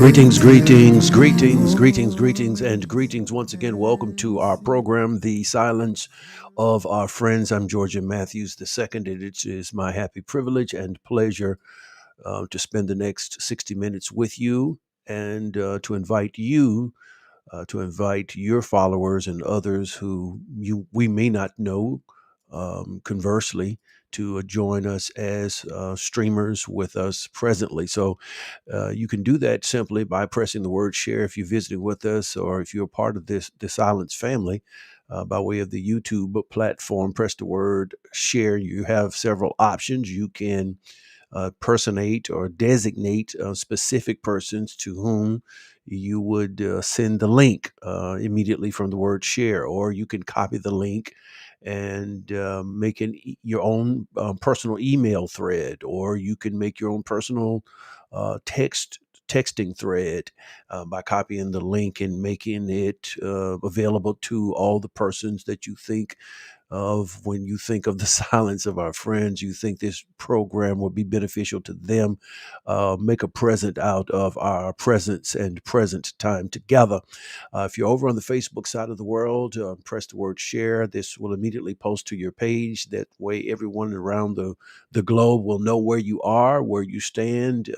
And greetings once again. Welcome to our program, The Silence of Our Friends. I'm Georgia Matthews II, and it is my happy privilege and pleasure to spend the next 60 minutes with you and to invite you, to invite your followers and others who we may not know, conversely, to join us as streamers with us presently. So you can do that simply by pressing the word share if you're visiting with us or if you're a part of the Silence family. By way of the YouTube platform, press the word share. You have several options. You can personate or designate specific persons to whom you would send the link immediately from the word share, or you can copy the link and make your own personal email thread, or you can make your own personal texting thread by copying the link and making it available to all the persons that you think of when you think of the silence of our friends. You think this program would be beneficial to them. Make a present out of our presence and present time together. If you're over on the Facebook side of the world, press the word share. This will immediately post to your page. That way, everyone around the globe will know where you are, where you stand.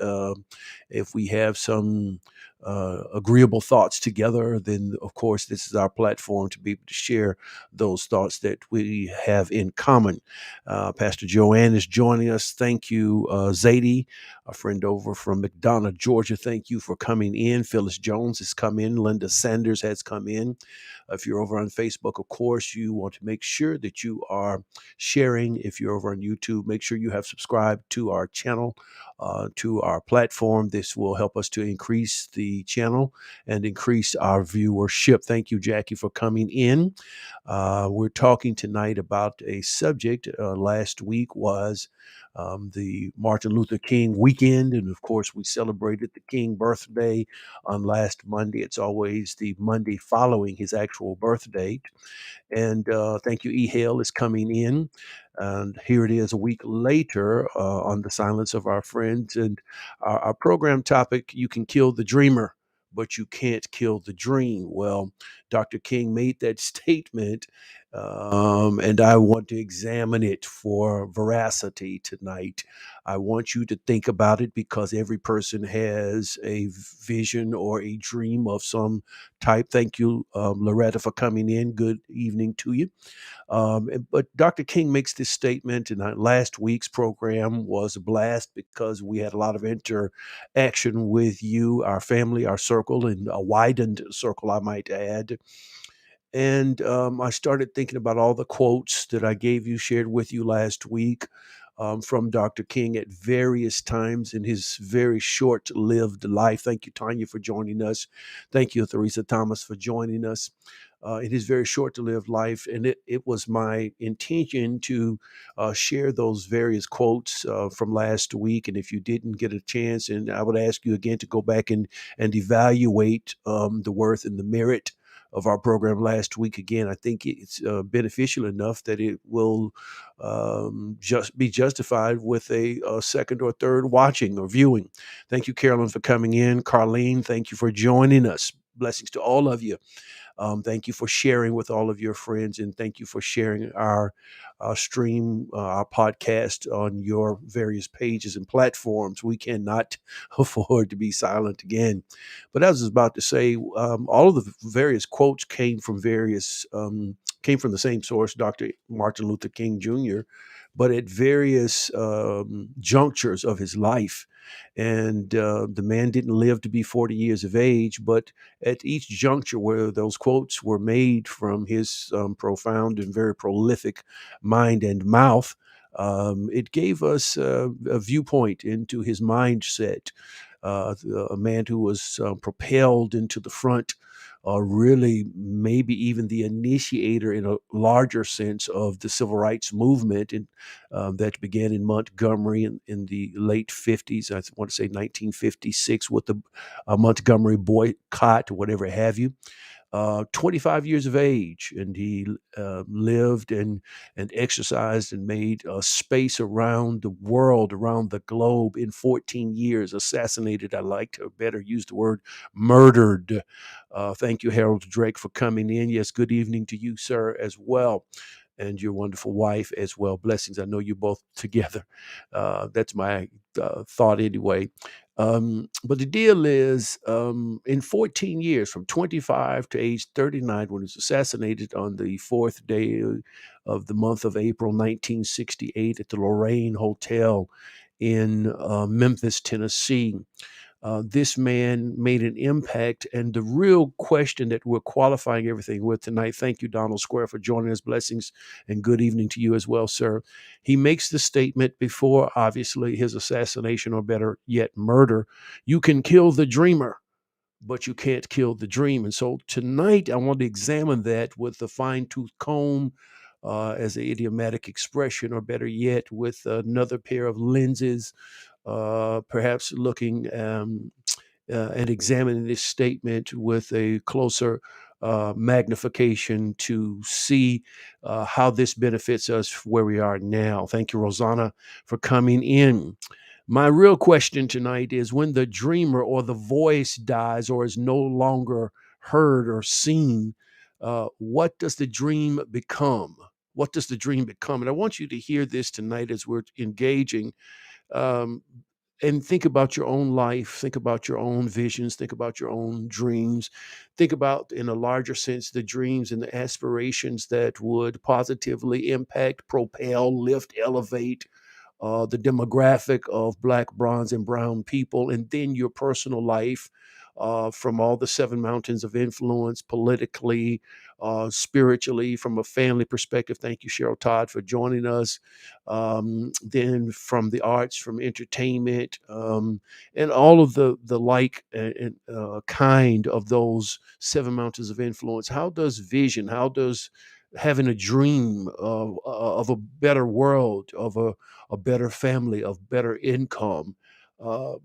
If we have some agreeable thoughts together, then of course this is our platform to be able to share those thoughts that we have in common. Pastor Joanne is joining us. Thank you, Zadie, a friend over from McDonough, Georgia. Thank you for coming in. Phyllis Jones has come in. Linda Sanders has come in. If you're over on Facebook, of course, you want to make sure that you are sharing. If you're over on YouTube, make sure you have subscribed to our channel, to our platform. This will help us to increase the channel and increase our viewership. Thank you, Jackie, for coming in. We're talking tonight about a subject. Last week was the Martin Luther King weekend, and of course, we celebrated the King birthday on last Monday. It's always the Monday following his actual birth date. And thank you, E. Hale is coming in. And here it is a week later on The Silence of Our Friends. And our program topic, you can kill the dreamer, but you can't kill the dream. Well, Dr. King made that statement, and I want to examine it for veracity tonight. I want you to think about it because every person has a vision or a dream of some type. Thank you, Loretta, for coming in. Good evening to you. But Dr. King makes this statement, and last week's program was a blast because we had a lot of interaction with you, our family, our circle, and a widened circle, I might add. And I started thinking about all the quotes that I gave you, shared with you last week from Dr. King at various times in his very short lived life. Thank you, Tanya, for joining us. Thank you, Theresa Thomas, for joining us. In his very short lived life. And it was my intention to share those various quotes from last week. And if you didn't get a chance, and I would ask you again to go back and evaluate the worth and the merit of our program last week. Again, I think it's beneficial enough that it will just be justified with a second or third watching or viewing. Thank you, Carolyn, for coming in. Carlene, thank you for joining us. Blessings to all of you. Thank you for sharing with all of your friends, and thank you for sharing our stream, our podcast on your various pages and platforms. We cannot afford to be silent again. But as I was about to say, all of the various quotes came from the same source, Dr. Martin Luther King Jr., but at various junctures of his life. And the man didn't live to be 40 years of age, but at each juncture where those quotes were made from his profound and very prolific mind and mouth, it gave us a viewpoint into his mindset. A man who was propelled into the front, really maybe even the initiator in a larger sense of the civil rights movement that began in Montgomery in the late 50s. I want to say 1956 with the Montgomery boycott or whatever have you. 25 years of age, and he lived and exercised and made a space around the world, around the globe in 14 years. Assassinated, I like to better use the word murdered. Thank you, Harold Drake, for coming in. Yes, good evening to you, sir, as well, and your wonderful wife as well. Blessings. I know you both together. That's my thought anyway. But the deal is, in 14 years, from 25 to age 39, when he was assassinated on the fourth day of the month of April 1968 at the Lorraine Hotel in Memphis, Tennessee, this man made an impact. And the real question that we're qualifying everything with tonight, thank you, Donald Square, for joining us. Blessings and good evening to you as well, sir. He makes the statement before, obviously, his assassination, or better yet, murder: you can kill the dreamer, but you can't kill the dream. And so tonight, I want to examine that with a fine tooth comb. As an idiomatic expression, or better yet, with another pair of lenses, perhaps looking and examining this statement with a closer magnification to see how this benefits us where we are now. Thank you, Rosanna, for coming in. My real question tonight is, when the dreamer or the voice dies or is no longer heard or seen, what does the dream become? What does the dream become? And I want you to hear this tonight as we're engaging, um, and think about your own life, think about your own visions, think about your own dreams, think about, in a larger sense, the dreams and the aspirations that would positively impact, propel, lift, elevate the demographic of Black, bronze, and brown people, and then your personal life, from all the seven mountains of influence, politically, spiritually, from a family perspective. Thank you, Cheryl Todd, for joining us. Then from the arts, from entertainment, and all of the like and kind of those seven mountains of influence. How does vision, how does having a dream of a better world, of a better family, of better income, uh,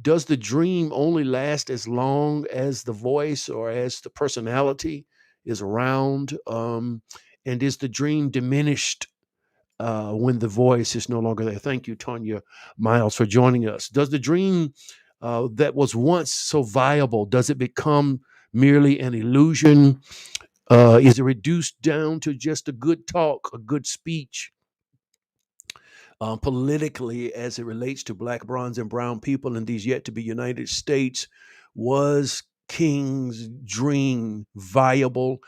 does the dream only last as long as the voice or as the personality is around? And is the dream diminished when the voice is no longer there? Thank you, Tanya Miles, for joining us. Does the dream that was once so viable, does it become merely an illusion? Is it reduced down to just a good talk, a good speech? Politically, as it relates to Black, bronze, and brown people in these yet to be United States, was King's dream viable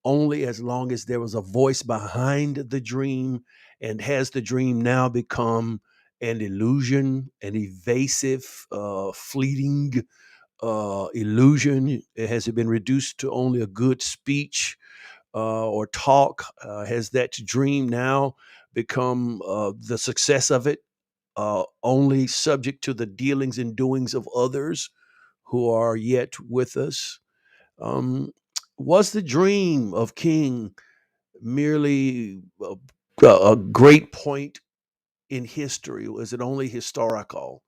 only as long as there was a voice behind the dream? And has the dream now become an illusion, an evasive, fleeting illusion? Has it been reduced to only a good speech or talk? Has that dream now become the success of it only subject to the dealings and doings of others who are yet with us? Um, was the dream of King merely a great point in history? Was it only historical?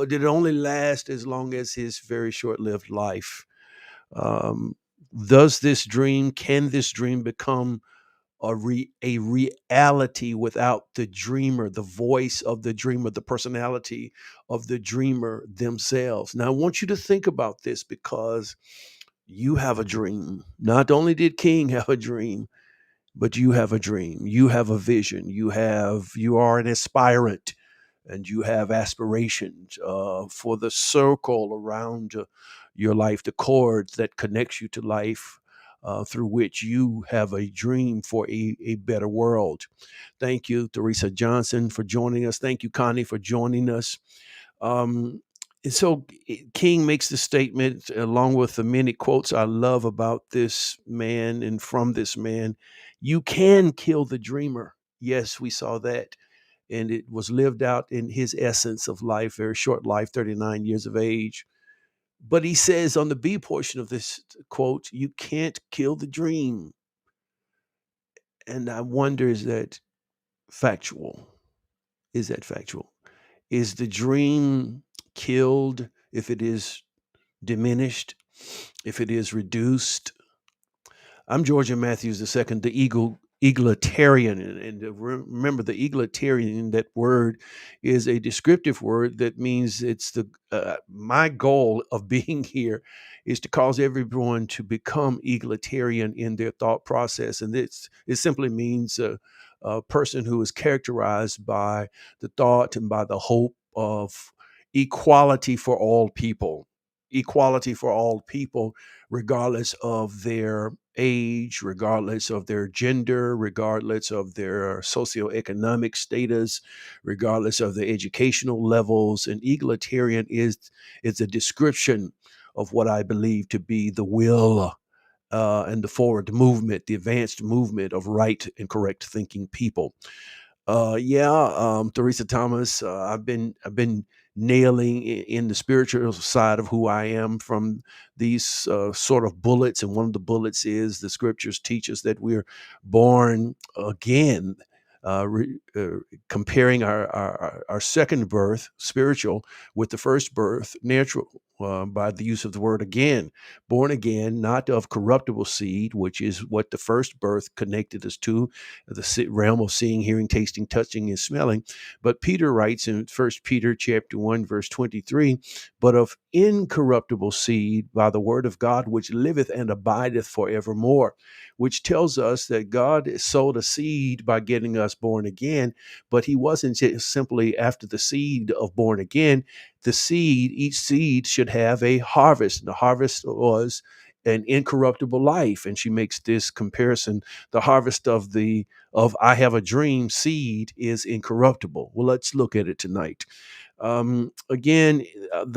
Did it only last as long as his very short lived life? Um, can this dream become a reality without the dreamer, the voice of the dreamer, the personality of the dreamer themselves? Now, I want you to think about this, because you have a dream. Not only did King have a dream, but you have a dream. You have a vision. You are an aspirant, and you have aspirations for the circle around your life, the cord that connects you to life, through which you have a dream for a better world. Thank you, Teresa Johnson, for joining us. Thank you, Connie, for joining us. And so King makes the statement, along with the many quotes I love about this man and from this man: you can kill the dreamer. Yes, we saw that. And it was lived out in his essence of life, very short life, 39 years of age. But he says on the B portion of this quote, you can't kill the dream. And I wonder, is that factual? Is that factual? Is the dream killed if it is diminished, if it is reduced? I'm Georgia Matthews II, the egalitarian. And remember, the egalitarian, that word is a descriptive word that means it's my goal of being here is to cause everyone to become egalitarian in their thought process. And it simply means a person who is characterized by the thought and by the hope of equality for all people. Equality for all people, regardless of their age, regardless of their gender, regardless of their socioeconomic status, regardless of their educational levels. And egalitarian is a description of what I believe to be the will and the forward movement, the advanced movement of right and correct thinking people. Teresa Thomas. I've been nailing in the spiritual side of who I am from these sort of bullets, and one of the bullets is the scriptures teach us that we're born again. Comparing our second birth, spiritual, with the first birth, natural, by the use of the word again. Born again, not of corruptible seed, which is what the first birth connected us to, the realm of seeing, hearing, tasting, touching, and smelling. But Peter writes in 1 Peter chapter 1, verse 23, but of incorruptible seed by the word of God, which liveth and abideth forevermore, which tells us that God sowed a seed by getting us born again, but he wasn't just simply after the seed of born again. Each seed should have a harvest. And the harvest was an incorruptible life. And she makes this comparison. The harvest of I have a dream seed is incorruptible. Well, let's look at it tonight. The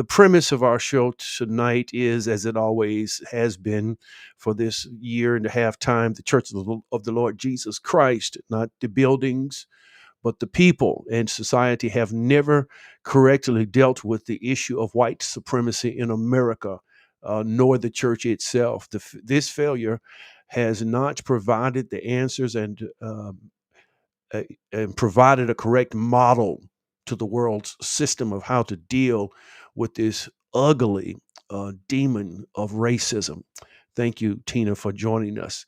premise of our show tonight is, as it always has been for this year and a half time, the Church of the Lord Jesus Christ, not the buildings, but the people and society have never correctly dealt with the issue of white supremacy in America, nor the church itself. This failure has not provided the answers uh, and provided a correct model to the world's system of how to deal with this ugly demon of racism. Thank you, Tina, for joining us.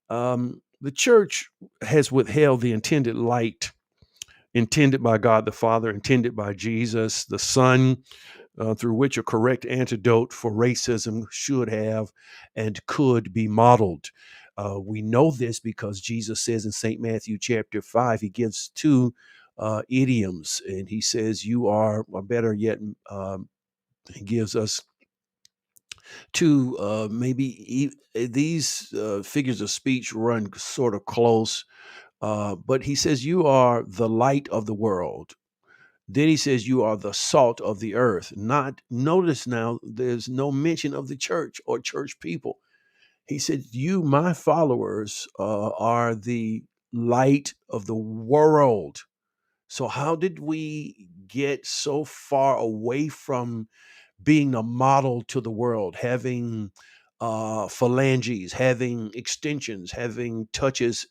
The church has withheld the intended light intended by God the Father, intended by Jesus the Son, through which a correct antidote for racism should have and could be modeled. We know this because Jesus says in St. Matthew chapter 5, he gives two idioms, and he says, you are, or better yet, he gives us two, these figures of speech run sort of close, but he says, you are the light of the world. Then he says, you are the salt of the earth. Not notice now, there's no mention of the church or church people. He said, you, my followers, are the light of the world. So, how did we get so far away from being a model to the world, having phalanges, having extensions, having touches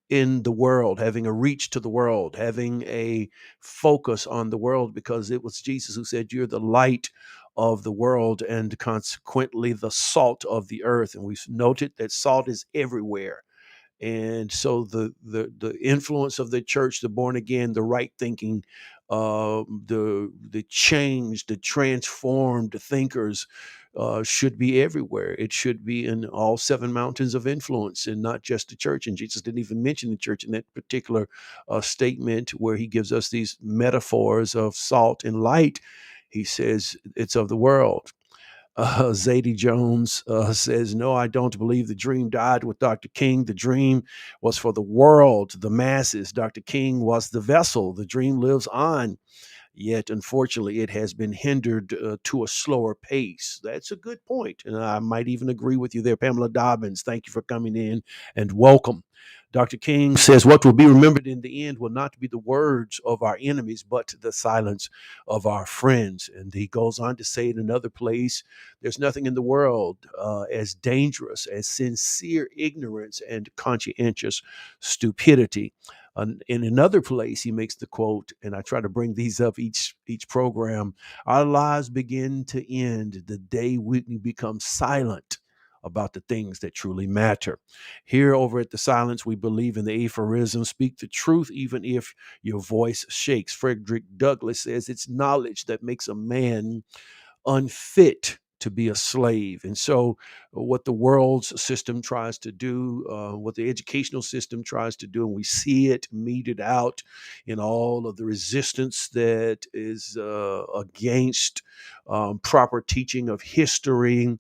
in the world, having a reach to the world, having a focus on the world, because it was Jesus who said, you're the light of the world and consequently the salt of the earth. And we've noted that salt is everywhere. And so the influence of the church, the born again, the right thinking, the change, the transformed thinkers should be everywhere. It should be in all seven mountains of influence, and not just the church. And Jesus didn't even mention the church in that particular statement where he gives us these metaphors of salt and light. He says it's of the world. Zadie Jones says, no, I don't believe the dream died with Dr. King. The dream was for the world, the masses. Dr. King was the vessel. The dream lives on. Yet, unfortunately, it has been hindered to a slower pace. That's a good point. And I might even agree with you there, Pamela Dobbins. Thank you for coming in and welcome. Dr. King says, what will be remembered in the end will not be the words of our enemies, but the silence of our friends. And he goes on to say in another place, there's nothing in the world as dangerous as sincere ignorance and conscientious stupidity. In another place, he makes the quote, and I try to bring these up each program: "Our lives begin to end the day we become silent about the things that truly matter. Here over at The Silence, we believe in the aphorism, speak the truth even if your voice shakes. Frederick Douglass says it's knowledge that makes a man unfit to be a slave. And so, what the world's system tries to do, what the educational system tries to do, and we see it meted out in all of the resistance that is against proper teaching of history.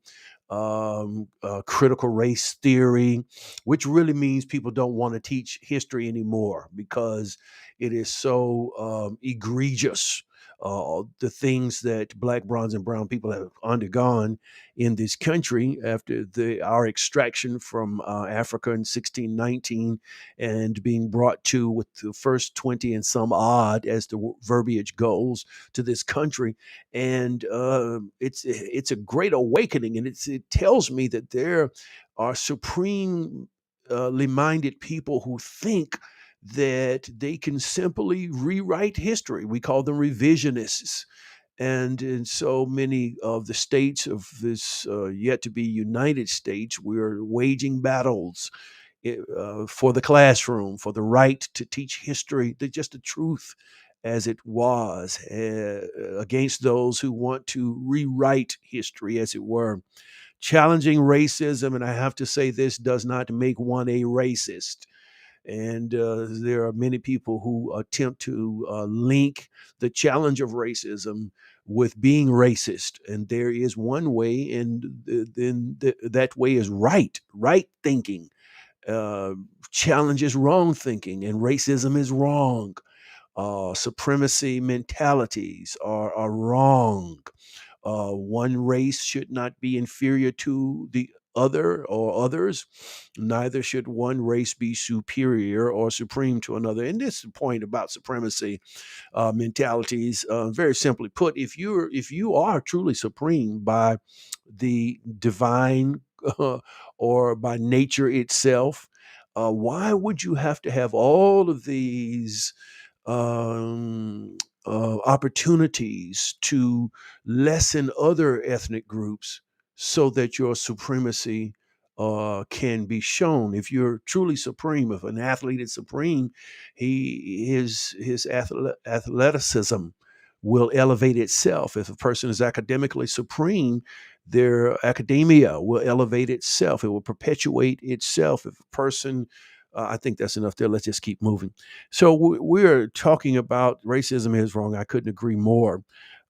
Critical race theory, which really means people don't want to teach history anymore because it is so egregious, the things that black, bronze, and brown people have undergone in this country after our extraction from Africa in 1619 and being brought to, with the first 20 and some odd, as the verbiage goes, to this country. And it's a great awakening, and it tells me that there are supremely minded people who think that they can simply rewrite history. We call them revisionists. And in so many of the states of this yet to be United States, we're waging battles for the classroom, for the right to teach history, just the truth as it was, against those who want to rewrite history, as it were. Challenging racism, and I have to say, this does not make one a racist. And there are many people who attempt to link the challenge of racism with being racist. And there is one way, and then that way is right thinking. Uh, challenges wrong thinking, and racism is wrong. Supremacy mentalities are wrong. One race should not be inferior to the other or others. Neither should one race be superior or supreme to another. And this point about supremacy mentalities, very simply put, if you are truly supreme by the divine or by nature itself, why would you have to have all of these um, opportunities to lessen other ethnic groups so that your supremacy can be shown? If you're truly supreme, if an athlete is supreme, his athleticism will elevate itself. If a person is academically supreme, their academia will elevate itself. It will perpetuate itself. If a person, I think that's enough there. Let's just keep moving. So we're talking about racism is wrong. I couldn't agree more.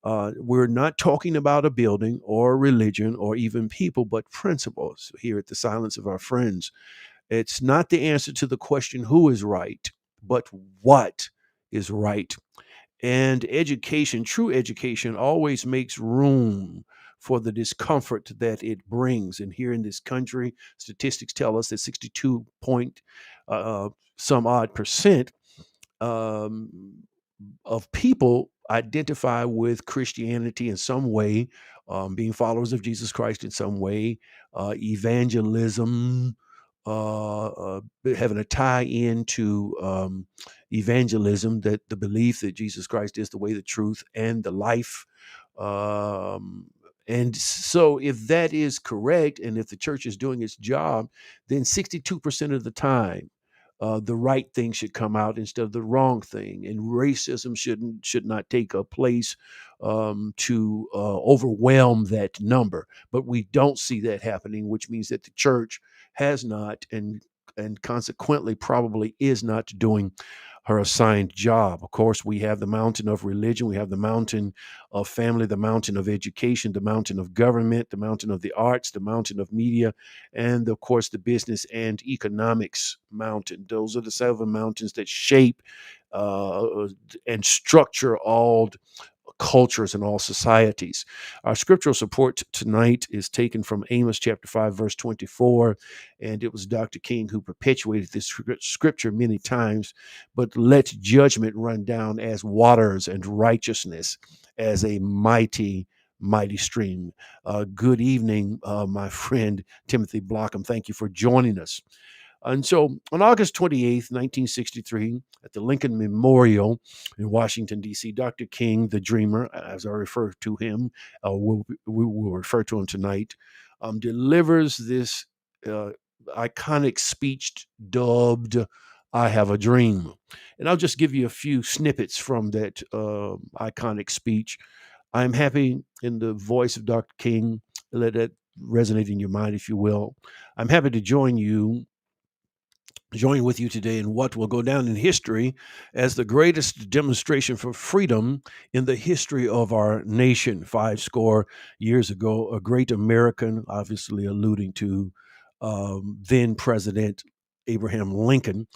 We're not talking about a building or religion or even people, but principles here at The Silence of Our Friends. It's not the answer to the question who is right, but what is right. And education, true education, always makes room for the discomfort that it brings. And here in this country, statistics tell us that 62 point some odd percent um, of people identify with Christianity in some way, being followers of Jesus Christ in some way, evangelism, having a tie into evangelism, that the belief that Jesus Christ is the way, the truth, and the life. Um, and so, if that is correct, and if the church is doing its job, then 62% of the time, the right thing should come out instead of the wrong thing, and racism should not take a place to overwhelm that number. But we don't see that happening, which means that the church has not, and consequently probably is not doing her assigned job. Of course, we have the mountain of religion, we have the mountain of family, the mountain of education, the mountain of government, the mountain of the arts, the mountain of media, and of course the business and economics mountain. Those are the 7 mountains that shape and structure all cultures and all societies. Our scriptural support tonight is taken from Amos chapter 5, verse 24. And it was Dr. King who perpetuated this scripture many times. But let judgment run down as waters, and righteousness as a mighty stream. Good evening, my friend Timothy Blockham. Thank you for joining us. And so on August 28th, 1963, at the Lincoln Memorial in Washington, D.C., Dr. King, the dreamer, as I refer to him, we will refer to him tonight, delivers this uh, iconic speech dubbed "I Have a Dream." And I'll just give you a few snippets from that iconic speech. I'm happy in the voice of Dr. King. Let that resonate in your mind, if you will. I'm happy to join with you today in what will go down in history as the greatest demonstration for freedom in the history of our nation. 50 years ago, a great American, obviously alluding to then President Abraham Lincoln,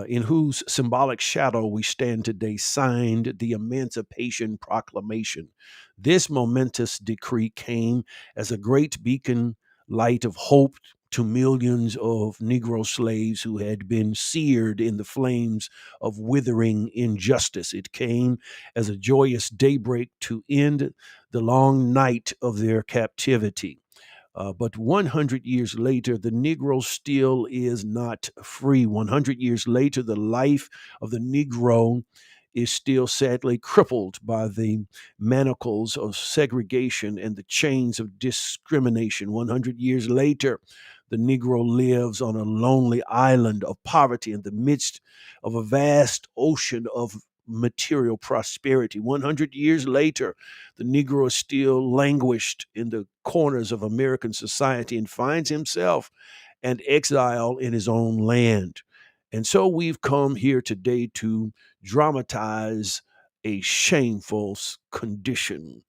in whose symbolic shadow we stand today, signed the Emancipation Proclamation. This momentous decree came as a great beacon light of hope to millions of Negro slaves who had been seared in the flames of withering injustice. It came as a joyous daybreak to end the long night of their captivity. But 100 years later, the Negro still is not free. 100 years later, the life of the Negro is still sadly crippled by the manacles of segregation and the chains of discrimination. 100 years later, the Negro lives on a lonely island of poverty in the midst of a vast ocean of material prosperity. 100 years later, the Negro is still languished in the corners of American society and finds himself an exile in his own land. And so we've come here today to dramatize a shameful condition.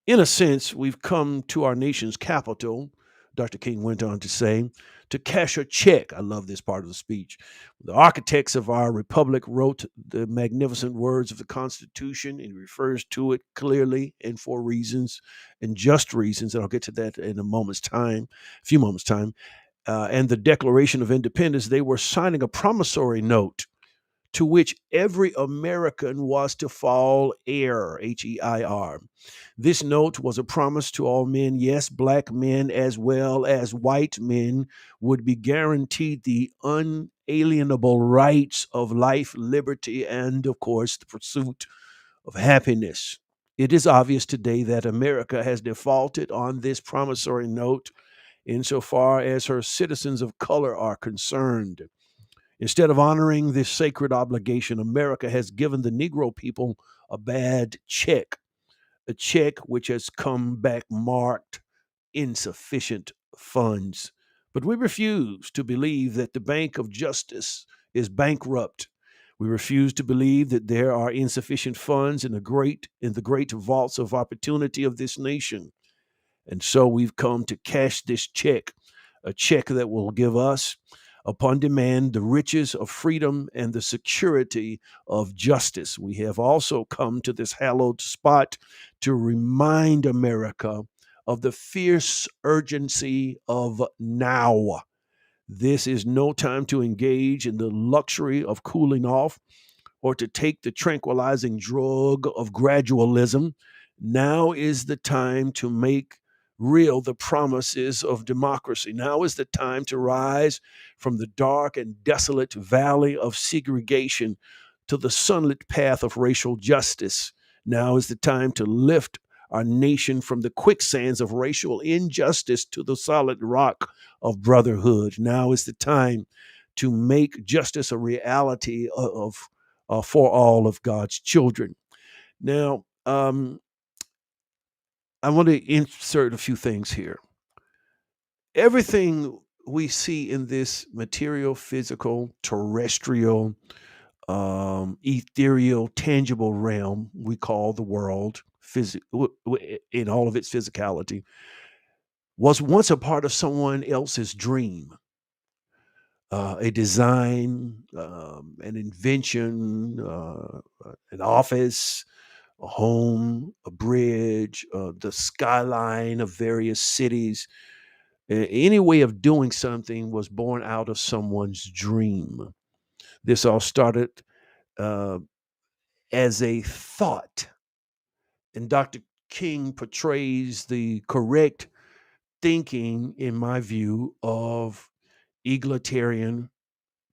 In a sense, we've come to our nation's capital, Dr. King went on to say, to cash a check. I love this part of the speech. The architects of our republic wrote the magnificent words of the Constitution and refers to it clearly and for reasons and just reasons. And I'll get to that in a few moments' time. And the Declaration of Independence, they were signing a promissory note to which every American was to fall heir, Heir. This note was a promise to all men, yes, black men as well as white men, would be guaranteed the unalienable rights of life, liberty, and, of course, the pursuit of happiness. It is obvious today that America has defaulted on this promissory note insofar as her citizens of color are concerned. Instead of honoring this sacred obligation, America has given the Negro people a bad check, a check which has come back marked insufficient funds. But we refuse to believe that the Bank of Justice is bankrupt. We refuse to believe that there are insufficient funds in the great vaults of opportunity of this nation. And so we've come to cash this check, a check that will give us, upon demand, the riches of freedom and the security of justice. We have also come to this hallowed spot to remind America of the fierce urgency of now. This is no time to engage in the luxury of cooling off or to take the tranquilizing drug of gradualism. Now is the time to make real the promises of democracy. Now is the time to rise from the dark and desolate valley of segregation to the sunlit path of racial justice. Now is the time to lift our nation from the quicksands of racial injustice to the solid rock of brotherhood. Now is the time to make justice a reality for all of God's children. Now, I want to insert a few things here. Everything we see in this material, physical, terrestrial, ethereal, tangible realm we call the world, in all of its physicality, was once a part of someone else's dream, a design, an invention, an office, a home, a bridge, the skyline of various cities. Any way of doing something was born out of someone's dream. This all started uh, as a thought, and Dr. King portrays the correct thinking, in my view, of egalitarian,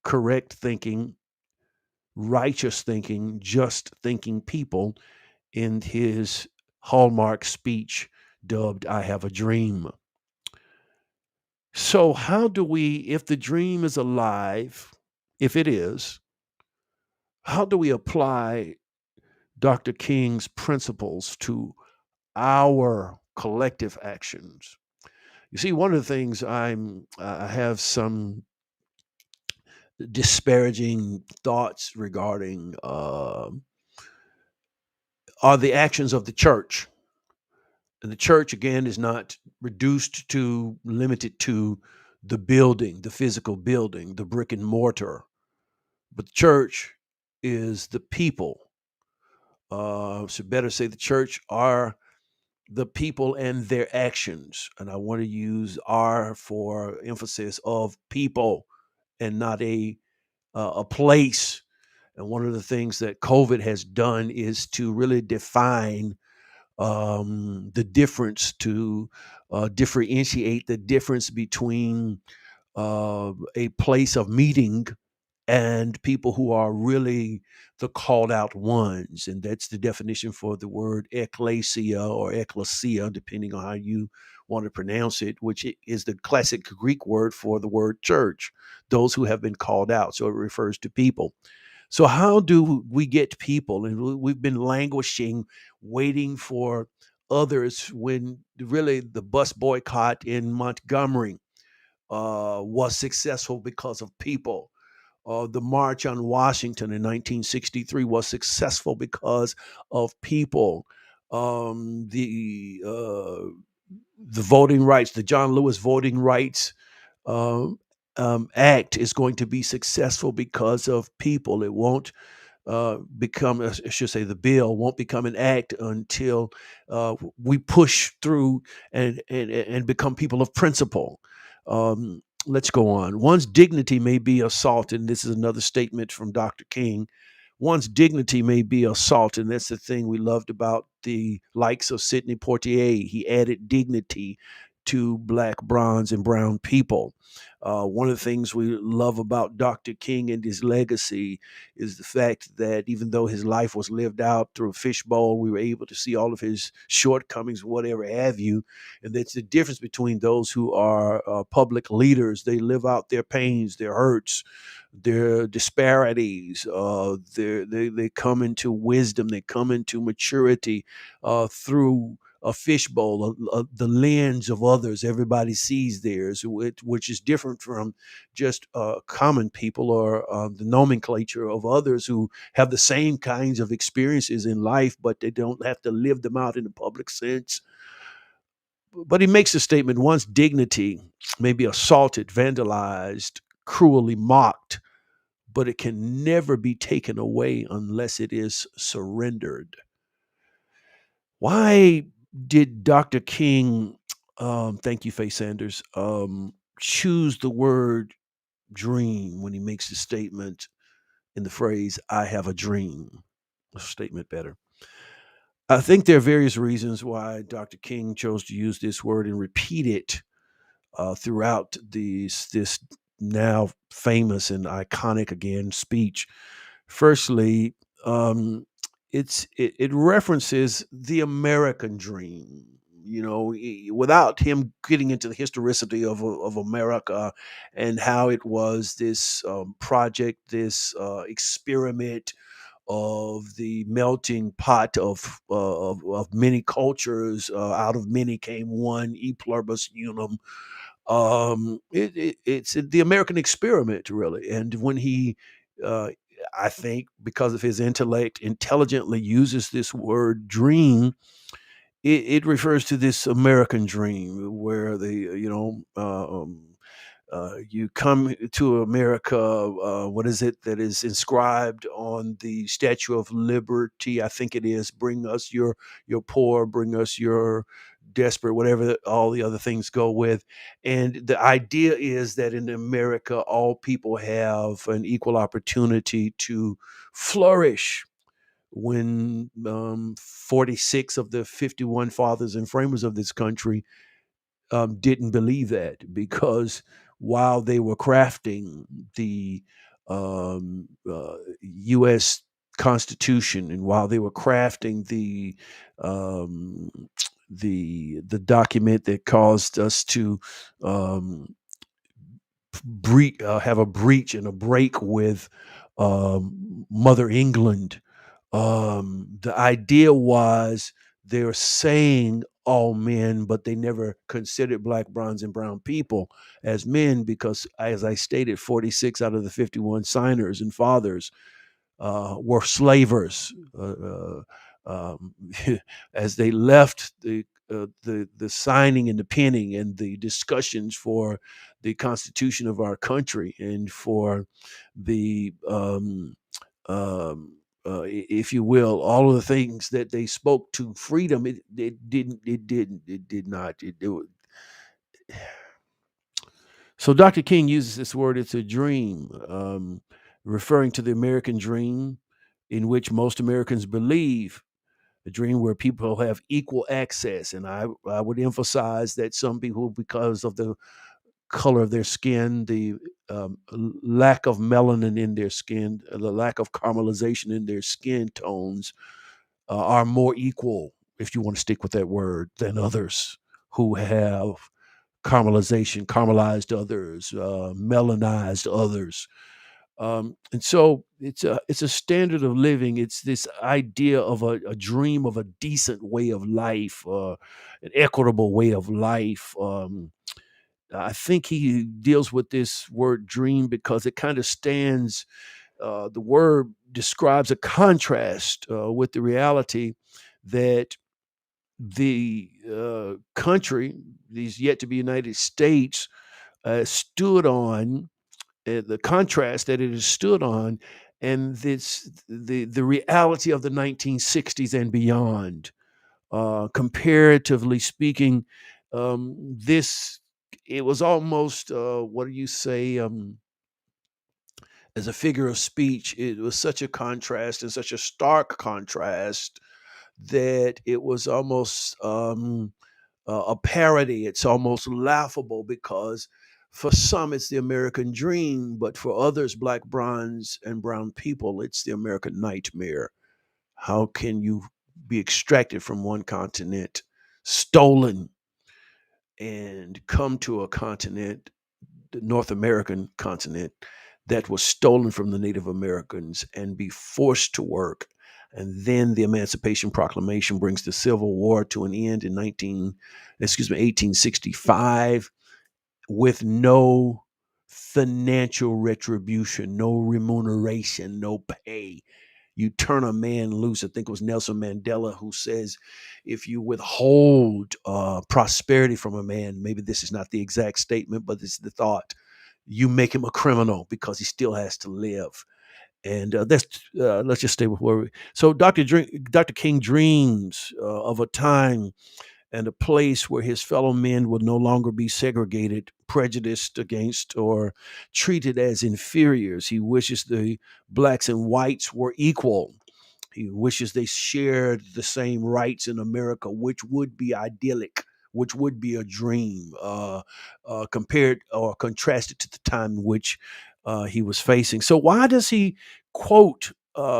correct thinking, righteous thinking, just thinking people in his hallmark speech dubbed I Have a Dream. So, how do we, if the dream is alive, if it is, how do we apply Dr. King's principles to our collective actions? You see, one of the things I have some disparaging thoughts regarding are the actions of the church. And the church, again, is not reduced to limited to the building, the physical building, the brick and mortar, but the church is the people. So better say the church are the people and their actions. And I want to use "are" for emphasis of people and not a place. And one of the things that COVID has done is to really define the difference, to differentiate the difference between a place of meeting and people who are really the called out ones. And that's the definition for the word ecclesia or ecclesia, depending on how you want to pronounce it, which is the classic Greek word for the word church, those who have been called out. So it refers to people. So, how do we get people? And we've been languishing, waiting for others when really the bus boycott in Montgomery was successful because of people. The March on Washington in 1963 was successful because of people. The voting rights, the John Lewis Voting Rights um, Act is going to be successful because of people. It won't become, I should say, the bill won't become an act until we push through and become people of principle. Let's go on. One's dignity may be assaulted. And this is another statement from Dr. King. One's dignity may be assaulted. And that's the thing we loved about the likes of Sidney Poitier. He added dignity to black, bronze, and brown people. One of the things we love about Dr. King and his legacy is the fact that even though his life was lived out through a fishbowl, we were able to see all of his shortcomings, whatever have you. And that's the difference between those who are public leaders. They live out their pains, their hurts, their disparities. They come into wisdom, they come into maturity through a fishbowl, the lens of others. Everybody sees theirs, which is different from just common people or the nomenclature of others who have the same kinds of experiences in life, but they don't have to live them out in the public sense. But he makes a statement: one's dignity may be assaulted, vandalized, cruelly mocked, but it can never be taken away unless it is surrendered. Why did Dr. King, thank you, Faye Sanders, choose the word dream when he makes the statement in the phrase, I have a dream? A statement better. I think there are various reasons why Dr. King chose to use this word and repeat it throughout this now famous and iconic again speech. Firstly, um, it references the American dream. You know, without him getting into the historicity of America and how it was this project, this experiment of the melting pot of many cultures. Out of many came one, e pluribus unum. It's the American experiment, really. And when he, uh, I think, because of his intellect, intelligently uses this word "dream," it refers to this American dream where you come to America. What is it that is inscribed on the Statue of Liberty? I think it is. Bring us your poor. Bring us your desperate. Whatever all the other things go with. And the idea is that in America, all people have an equal opportunity to flourish. When 46 of the 51 fathers and framers of this country didn't believe that, because while they were crafting the U.S. Constitution, and while they were crafting the um, the document that caused us to um, have a breach and a break with Mother England. The idea was they're saying all men, but they never considered black, bronze, and brown people as men because, as I stated, 46 out of the 51 signers and fathers were slavers. As they left the signing and the penning and the discussions for the Constitution of our country and for the if you will, all of the things that they spoke to freedom, it did not. So Dr. King uses this word, it's a dream, referring to the American dream in which most Americans believe, a dream where people have equal access. And I would emphasize that some people, because of the color of their skin, the lack of melanin in their skin, the lack of caramelization in their skin tones, are more equal, if you want to stick with that word, than others who have caramelized others, melanized others. And so it's a standard of living. It's this idea of a dream of a decent way of life, an equitable way of life. I think he deals with this word dream because it kind of stands. The word describes a contrast with the reality that the country, these yet to be United States, stood on, the contrast that it has stood on, and the reality of the 1960s and beyond. Comparatively speaking, this it was almost what do you say? As a figure of speech, it was such a contrast and such a stark contrast that it was almost a parody. It's almost laughable because for some it's the American dream, but for others, black, bronze, and brown people, it's the American nightmare. How can you be extracted from one continent, stolen, and come to a continent, the North American continent, that was stolen from the Native Americans and be forced to work? And then the Emancipation Proclamation brings the Civil War to an end in 1865, with no financial retribution, no remuneration, no pay. You turn a man loose. I think it was Nelson Mandela who says, if you withhold prosperity from a man, maybe this is not the exact statement, but it's the thought, you make him a criminal because he still has to live. And that's let's just stay with where we. So Dr. King dreams of a time and a place where his fellow men would no longer be segregated, prejudiced against, or treated as inferiors. He wishes the blacks and whites were equal. He wishes they shared the same rights in America, which would be idyllic, which would be a dream, compared or contrasted to the time in which he was facing. So, why does he quote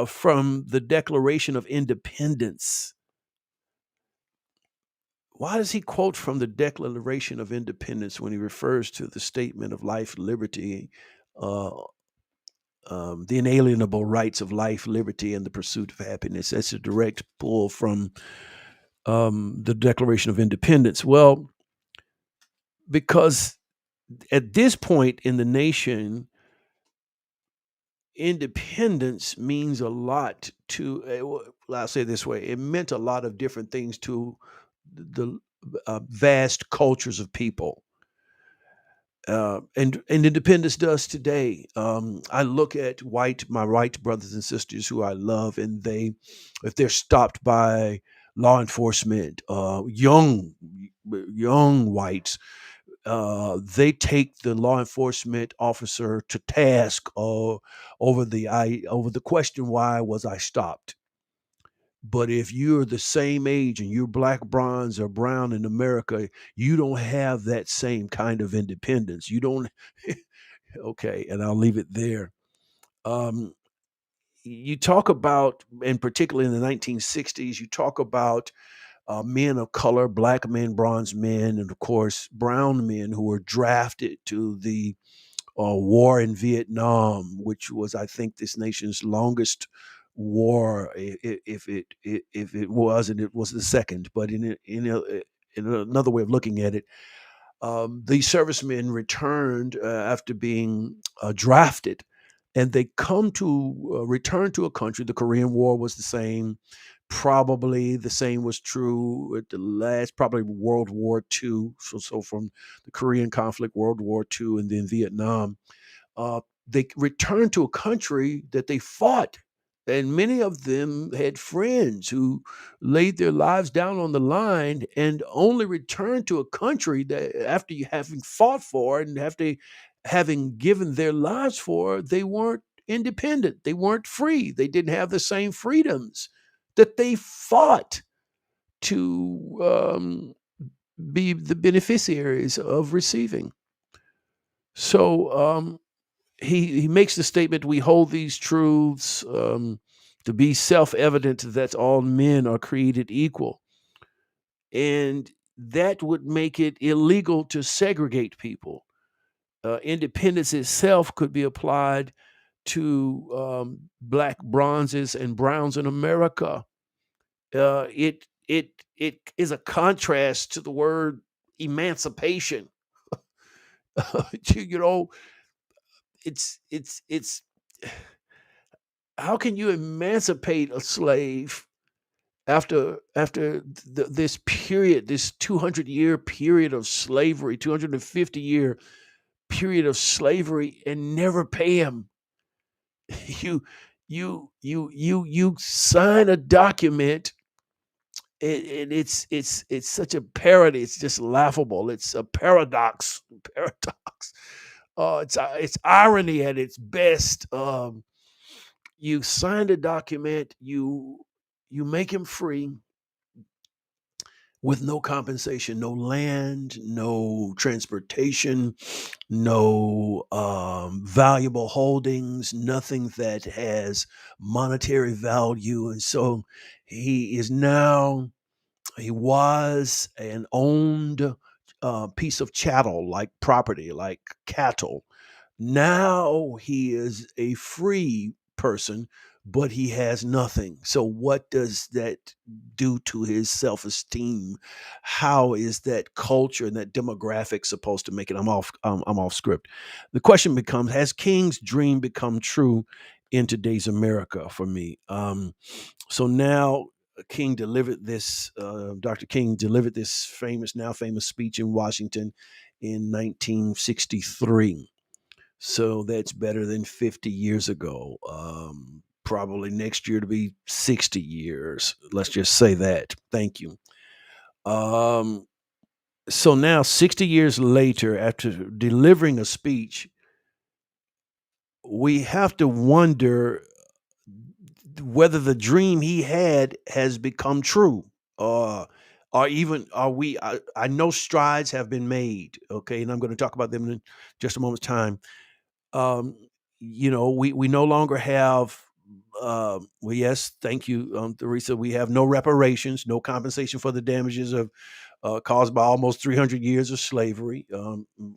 from the Declaration of Independence? Why does he quote from the Declaration of Independence when he refers to the statement of life, liberty, uh, the inalienable rights of life, liberty, and the pursuit of happiness? That's a direct pull from the Declaration of Independence. Well, because at this point in the nation, independence means a lot to, I'll say it this way, it meant a lot of different things to the vast cultures of people. And independence does today. I look at my white brothers and sisters who I love, and if they're stopped by law enforcement, young whites, they take the law enforcement officer to task over the question, why was I stopped? But if you're the same age and you're black, bronze, or brown in America, you don't have that same kind of independence. You don't. Okay, and I'll leave it there. Um, you talk about, and particularly in the 1960s, you talk about men of color, black men, bronze men, and of course, brown men who were drafted to the war in Vietnam, which was, I think, this nation's longest war, if it was, and it was the second. But in another way of looking at it, these servicemen returned after being drafted, and they come to return to a country. The Korean War was the same. Probably the same was true at the last, probably World War II. So from the Korean conflict, World War II, and then Vietnam, uh, they returned to a country that they fought. And many of them had friends who laid their lives down on the line and only returned to a country that, after you having fought for and after having given their lives for, they weren't independent. They weren't free. They didn't have the same freedoms that they fought to be the beneficiaries of receiving. So he makes the statement, we hold these truths to be self-evident that all men are created equal, and that would make it illegal to segregate people. Independence itself could be applied to black, bronzes, and browns in America. It is a contrast to the word emancipation. you know, it's how can you emancipate a slave after this period, this 200-year period of slavery, 250-year period of slavery, and never pay him? you you sign a document, and it's such a parody. It's just laughable. It's a paradox. Paradox. It's irony at its best. You signed a document, you make him free with no compensation, no land, no transportation, no valuable holdings, nothing that has monetary value. And so he is now, he was an owned piece of chattel, like property, like cattle. Now he is a free person, but he has nothing. So, what does that do to his self esteem? How is that culture and that demographic supposed to make it? I'm off script. The question becomes: has King's dream become true in today's America? For me, so now King delivered this. Dr. King delivered this now famous speech in Washington in 1963. So that's better than 50 years ago. Probably next year to be 60 years. Let's just say that. Thank you. Um, so now, 60 years later, after delivering a speech, we have to wonder whether the dream he had has become true. Uh, or even are we? I know strides have been made. Okay, and I'm going to talk about them in just a moment's time. um, we no longer have. Well, yes, thank you, Teresa. We have no reparations, no compensation for the damages of caused by almost 300 years of slavery.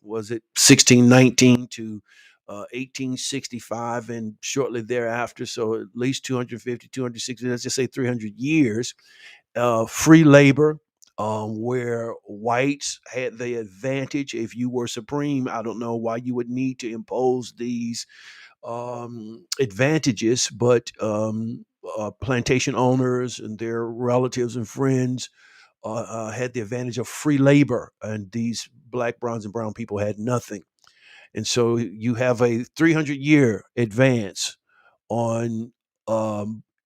Was it 1619 to 1865, and shortly thereafter? So at least 250, 260. Let's just say 300 years. Free labor, where whites had the advantage. If you were supreme, I don't know why you would need to impose these advantages, but plantation owners and their relatives and friends had the advantage of free labor, and these black, bronze, and brown people had nothing. And so you have a 300-year advance on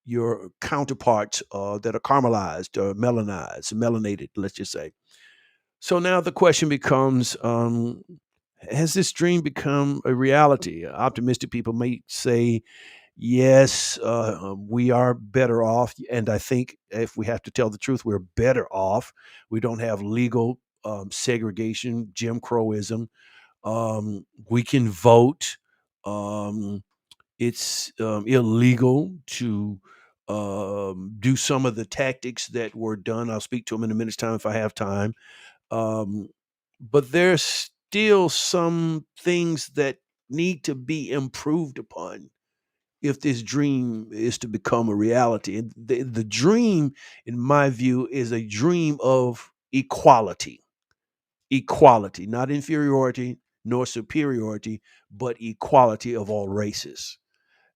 your counterparts that are caramelized or melanized, melanated, let's just say. So now the question becomes, has this dream become a reality? Optimistic people may say, yes, we are better off. And I think if we have to tell the truth, we're better off. We don't have legal segregation, Jim Crowism. We can vote. It's illegal to do some of the tactics that were done. I'll speak to them in a minute's time if I have time. Um, but there's still some things that need to be improved upon if this dream is to become a reality. And the dream, in my view, is a dream of equality. Equality, not inferiority nor superiority, but equality of all races.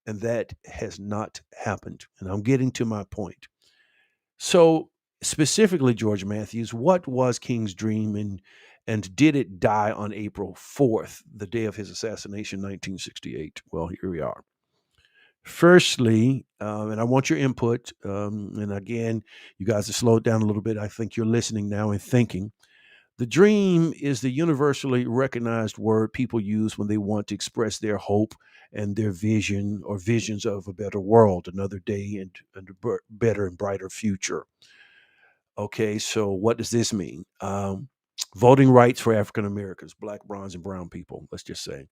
And that has not happened. And I'm getting to my point. So, specifically, George Matthews, what was King's dream, and did it die on April 4th, the day of his assassination, 1968? Well, here we are. Firstly, and I want your input. And again, you guys have slowed down a little bit. I think you're listening now and thinking. The dream is the universally recognized word people use when they want to express their hope and their vision or visions of a better world, another day, and a better and brighter future. Okay, so what does this mean? Voting rights for African Americans, black, bronze, and brown people, let's just say.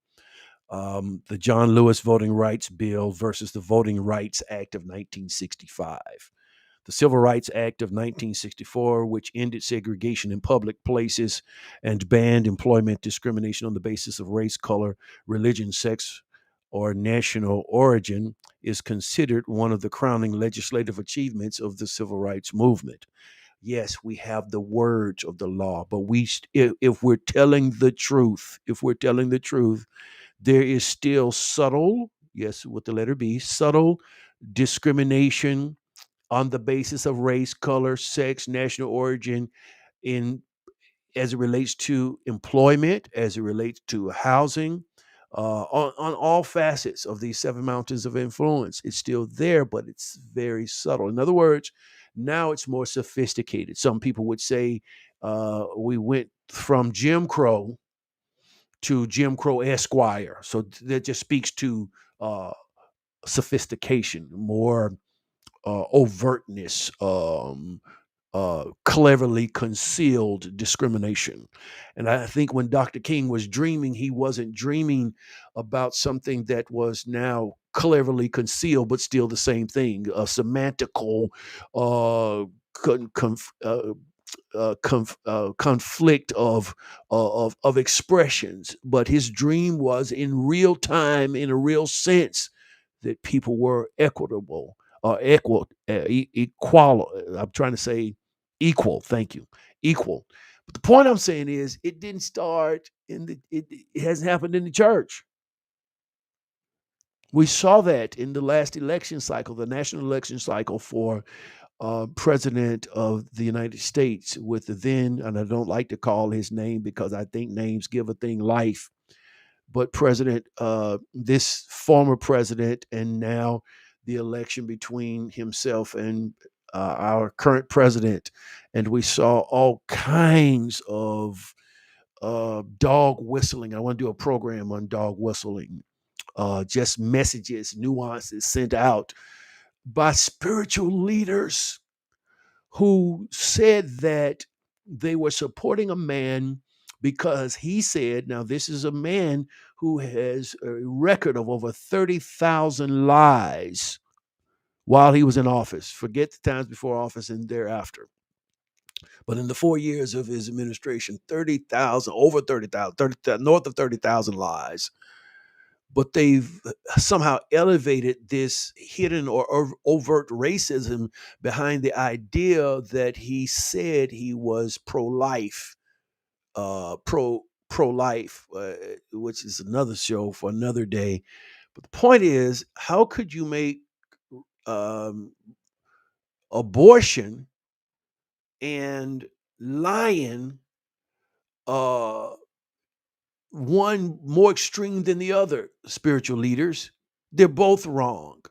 The John Lewis Voting Rights Bill versus the Voting Rights Act of 1965. The Civil Rights Act of 1964, which ended segregation in public places and banned employment discrimination on the basis of race, color, religion, sex, or national origin, is considered one of the crowning legislative achievements of the civil rights movement. Yes, we have the words of the law, but if we're telling the truth, there is still subtle, yes, with the letter B, subtle discrimination on the basis of race, color, sex, national origin, in as it relates to employment, as it relates to housing, on all facets of these seven mountains of influence. It's still there, but it's very subtle. In other words, now it's more sophisticated. Some people would say we went from Jim Crow to Jim Crow Esquire. So that just speaks to uh, sophistication, more overtness, cleverly concealed discrimination. And I think when Dr. King was dreaming, he wasn't dreaming about something that was now cleverly concealed, but still the same thing, a semantical con- conf- conflict of expressions. But his dream was in real time, in a real sense, that people were equitable, equal. I'm trying to say equal. Thank you, equal. But the point I'm saying is, it didn't start in the. It hasn't happened in the church. We saw that in the last election cycle, the national election cycle for president of the United States, with the then, and I don't like to call his name because I think names give a thing life, but this former president, and now the election between himself and our current president. And we saw all kinds of dog whistling. I want to do a program on dog whistling, just messages, nuances sent out by spiritual leaders who said that they were supporting a man because he said, now this is a man who has a record of over 30,000 lies while he was in office. Forget the times before office and thereafter. But in the 4 years of his administration, 30,000, over 30,000, north of 30,000 lies. But they've somehow elevated this hidden or overt racism behind the idea that he said he was pro-life, pro-life, which is another show for another day. But the point is, how could you make um, abortion and lying uh, one more extreme than the other? Spiritual leaders, they're both wrong.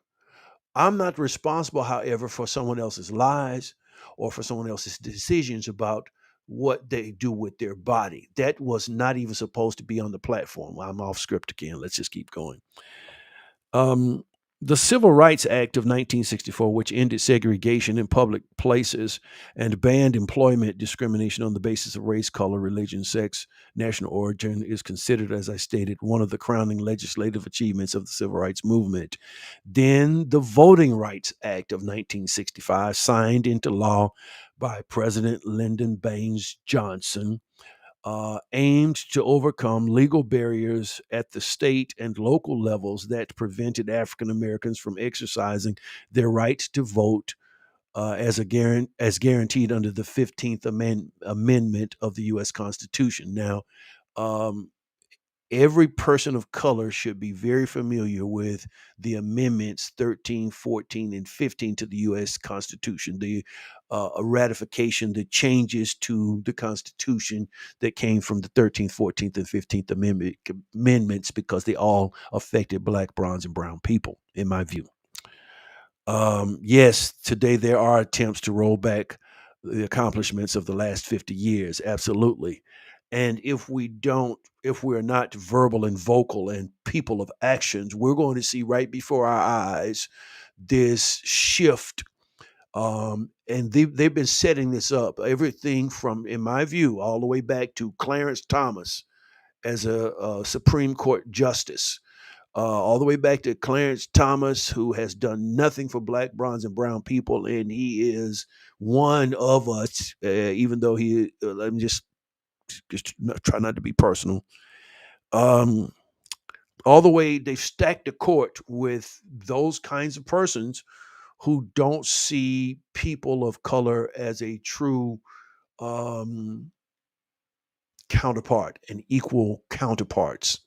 I'm not responsible, however, for someone else's lies or for someone else's decisions about what they do with their body. That was not even supposed to be on the platform. I'm off script again. Let's just keep going. Um, The Civil Rights Act of 1964, which ended segregation in public places and banned employment discrimination on the basis of race, color, religion, sex, national origin, is considered, as I stated, one of the crowning legislative achievements of the civil rights movement. Then the Voting Rights Act of 1965, signed into law by President Lyndon Baines Johnson, aimed to overcome legal barriers at the state and local levels that prevented African Americans from exercising their right to vote as guaranteed under the 15th Amendment of the U.S. Constitution. Now, um, every person of color should be very familiar with the amendments 13, 14, and 15 to the U.S. Constitution, the a ratification, the changes to the Constitution that came from the 13th, 14th, and 15th amendments, because they all affected black, bronze, and brown people, in my view. Yes, today there are attempts to roll back the accomplishments of the last 50 years, absolutely. And if we're not verbal and vocal and people of actions, we're going to see right before our eyes this shift. And they've been setting this up, everything from, in my view, all the way back to Clarence Thomas as a Supreme Court justice, all the way back to Clarence Thomas, who has done nothing for black, bronze, and brown people, and he is one of us. Even though let me just try not to be personal. Um, all the way, they've stacked the court with those kinds of persons who don't see people of color as a true um, counterpart and equal counterparts.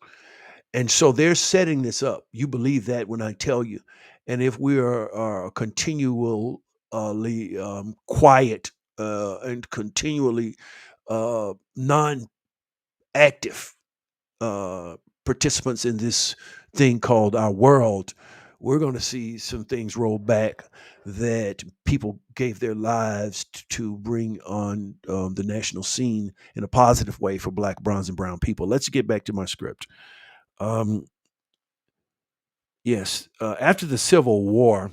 And so they're setting this up. You believe that when I tell you. And if we are continually quiet and continually non active uh, participants in this thing called our world, we're going to see some things roll back that people gave their lives to bring on the national scene in a positive way for black, bronze, and brown people. Let's get back to my script. Um, yes, after the Civil War,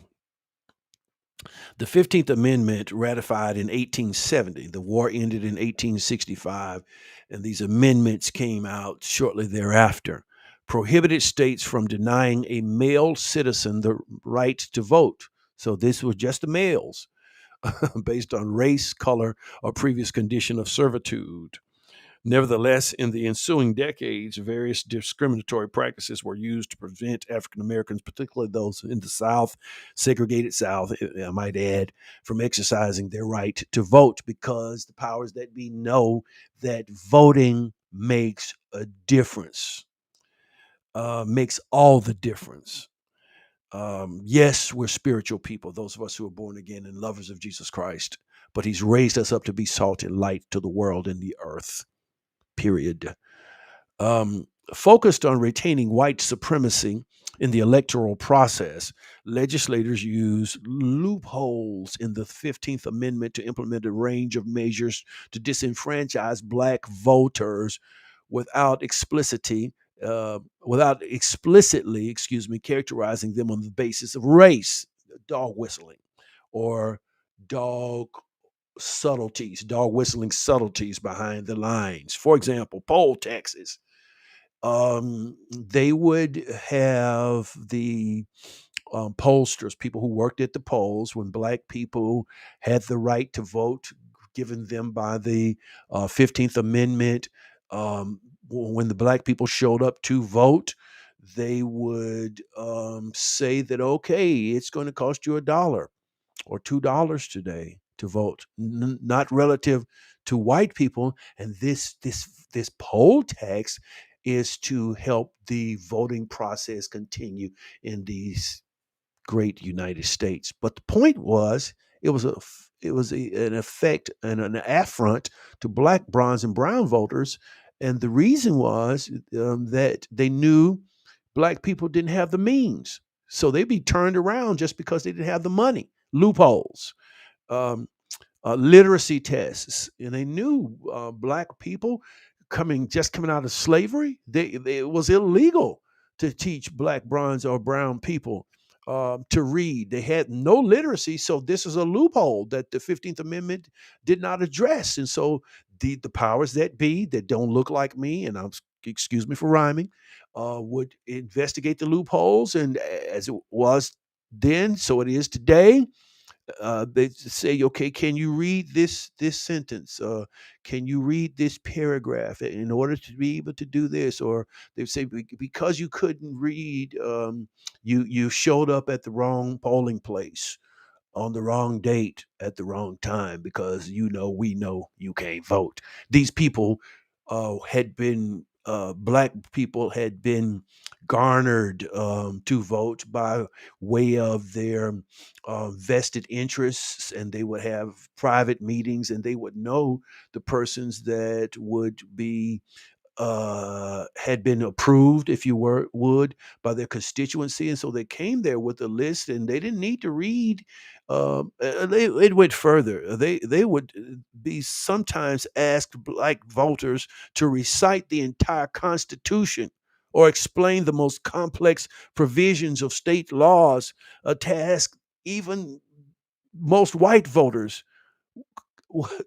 the 15th Amendment ratified in 1870. The war ended in 1865, and these amendments came out shortly thereafter. Prohibited states from denying a male citizen the right to vote. So this was just the males, based on race, color, or previous condition of servitude. Nevertheless, in the ensuing decades, various discriminatory practices were used to prevent African Americans, particularly those in the South, segregated South, I might add, from exercising their right to vote, because the powers that be know that voting makes a difference, makes all the difference. Yes, we're spiritual people, those of us who are born again and lovers of Jesus Christ, but He's raised us up to be salt and light to the world and the earth, period. Focused on retaining white supremacy in the electoral process, legislators use loopholes in the 15th Amendment to implement a range of measures to disenfranchise black voters without without explicitly, characterizing them on the basis of race, dog whistling, or dog dog whistling subtleties behind the lines. For example, poll taxes. They would have the pollsters, people who worked at the polls, when black people had the right to vote, given them by the 15th Amendment. When the black people showed up to vote, they would say that, okay, it's going to cost you $1 or $2 today to vote, not relative to white people. And this poll tax is to help the voting process continue in these great United States. But the point was, an effect and an affront to black, bronze, and brown voters. And the reason was that they knew black people didn't have the means, so they'd be turned around just because they didn't have the money. Loopholes, um, literacy tests, and they knew black people coming out of slavery. It was illegal to teach black, bronze, or brown people to read. They had no literacy, so this is a loophole that the 15th Amendment did not address. And so the powers that be that don't look like me, and excuse me for rhyming, would investigate the loopholes. And as it was then, so it is today. They say, okay, can you read this sentence? Can you read this paragraph in order to be able to do this? Or they say, because you couldn't read, you showed up at the wrong polling place on the wrong date at the wrong time, because we know you can't vote. These people had been black people had been garnered to vote by way of their vested interests, and they would have private meetings, and they would know the persons that would be had been approved, if you would, by their constituency, and so they came there with a list, and they didn't need to read. It went further. They would be sometimes asked black voters to recite the entire Constitution or explain the most complex provisions of state laws, a task even most white voters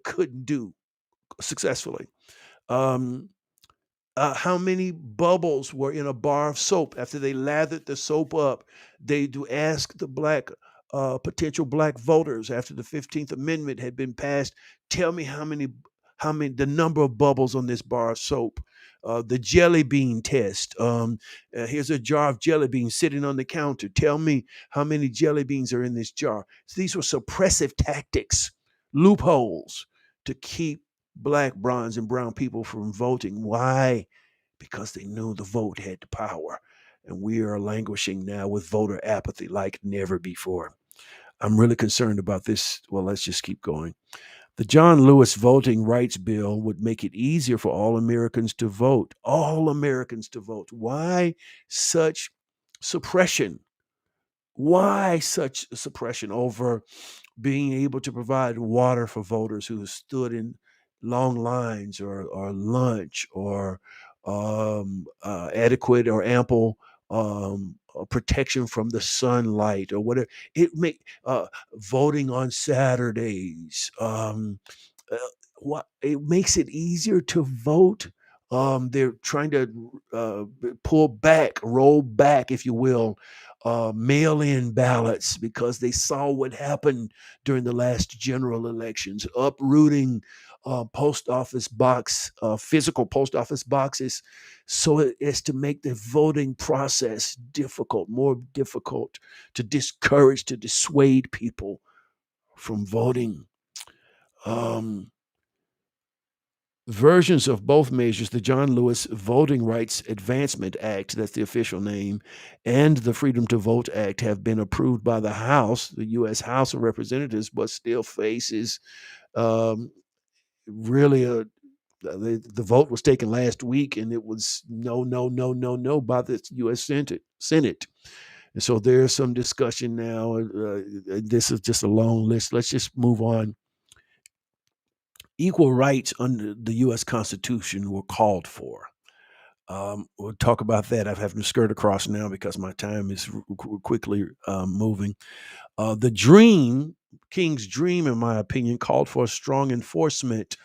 couldn't do successfully. Um, how many bubbles were in a bar of soap after they lathered the soap up? They do ask the potential black voters after the 15th Amendment had been passed. Tell me the number of bubbles on this bar of soap. The jelly bean test. Here's a jar of jelly beans sitting on the counter. Tell me how many jelly beans are in this jar. So these were suppressive tactics, loopholes to keep black, bronze, and brown people from voting. Why? Because they knew the vote had the power. And we are languishing now with voter apathy like never before. I'm really concerned about this. Well, let's just keep going. The John Lewis Voting Rights Bill would make it easier for all Americans to vote. All Americans to vote. Why such suppression? Why such suppression over being able to provide water for voters who stood in long lines, or lunch, or adequate or ample protection from the sunlight, or whatever it may voting on Saturdays. Uh, what it makes it easier to vote. They're trying to roll back, if you will, mail in ballots, because they saw what happened during the last general elections, uprooting physical post office boxes, so as to make the voting process more difficult, to dissuade people from voting. Um, Versions of both measures, the John Lewis Voting Rights Advancement Act, that's the official name, and the Freedom to Vote Act, have been approved by the House, the U.S. House of Representatives, but still faces um, really the vote was taken last week, and it was no, no, no, no, no by the U.S. Senate. And so there's some discussion now. This is just a long list. Let's just move on. Equal rights under the U.S. Constitution were called for. We'll talk about that. I have to skirt across now because my time is quickly moving. The King's dream, in my opinion, called for a strong enforcement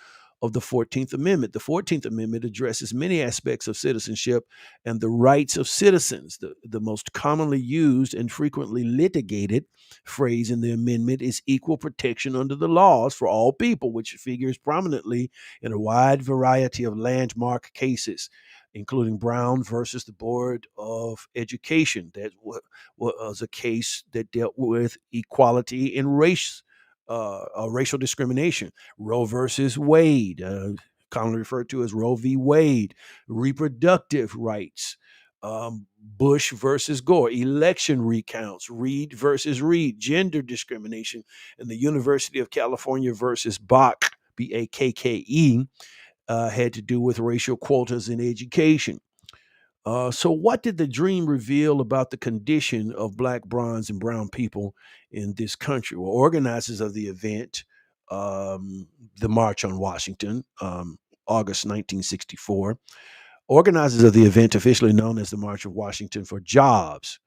of the 14th Amendment. The 14th Amendment addresses many aspects of citizenship and the rights of citizens. The most commonly used and frequently litigated phrase in the amendment is equal protection under the laws for all people, which figures prominently in a wide variety of landmark cases, including Brown versus the Board of Education. That was a case that dealt with equality in racial discrimination. Roe versus Wade, commonly referred to as Roe v. Wade, reproductive rights. Bush versus Gore, election recounts. Reed versus Reed, gender discrimination. And the University of California versus Bach, Bakke, had to do with racial quotas in education. So, what did the dream reveal about the condition of black, bronze, and brown people in this country? Well, organizers of the event, the March on Washington, August 1964, organizers of the event, officially known as the March of Washington for Jobs,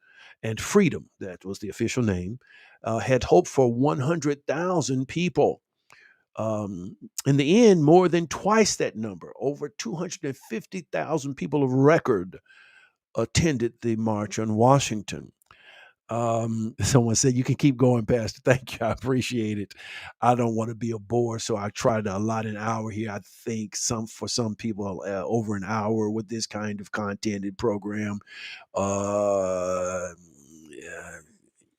and Freedom, that was the official name, had hoped for 100,000 people. Um, in the end, more than twice that number, over 250,000 people of record attended the March on Washington. Someone said you can keep going, Pastor. Thank you. I appreciate it. I don't want to be a bore, so I try to allot an hour here. I think for some people over an hour with this kind of content and program. Yeah,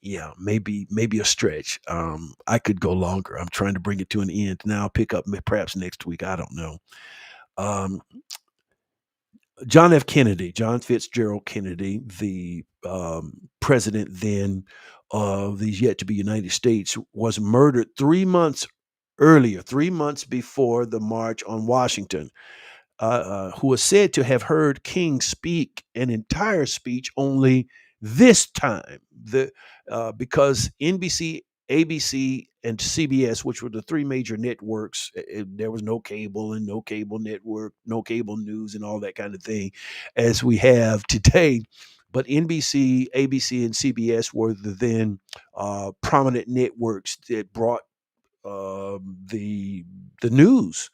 yeah, maybe a stretch. I could go longer. I'm trying to bring it to an end now. I'll pick up perhaps next week. I don't know. Um, John Fitzgerald Kennedy, the president then of these yet to be United States, was murdered 3 months earlier, 3 months before the March on Washington. Who was said to have heard King speak an entire speech only this time, because NBC, ABC, and CBS, which were the three major networks, there was no cable and no cable network, no cable news, and all that kind of thing as we have today. But NBC, ABC, and CBS were the then prominent networks that brought the news,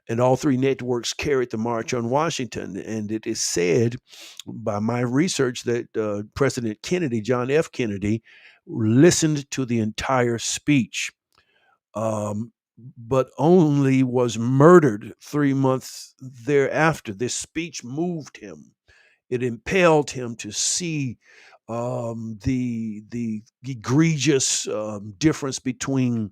and all three networks carried the March on Washington. And it is said by my research that President Kennedy, John F. Kennedy, listened to the entire speech, um, but only was murdered 3 months thereafter. This speech moved him. It impelled him to see the egregious difference between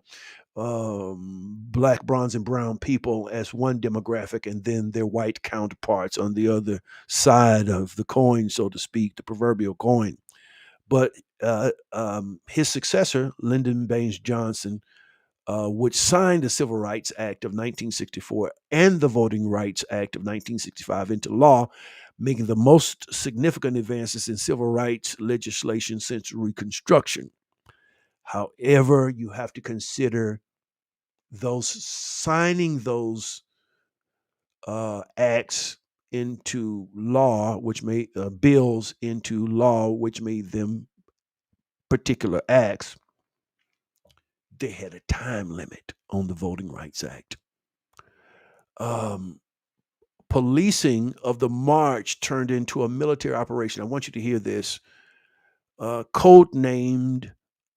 black, bronze, and brown people as one demographic, and then their white counterparts on the other side of the coin, so to speak, the proverbial coin. But his successor, Lyndon Baines Johnson, which signed the Civil Rights Act of 1964 and the Voting Rights Act of 1965 into law, making the most significant advances in civil rights legislation since Reconstruction. However, you have to consider those signing those acts into law, which made bills into law, which made them particular acts. They had a time limit on the Voting Rights Act. Um, Policing of the march turned into a military operation. I want you to hear this. Code named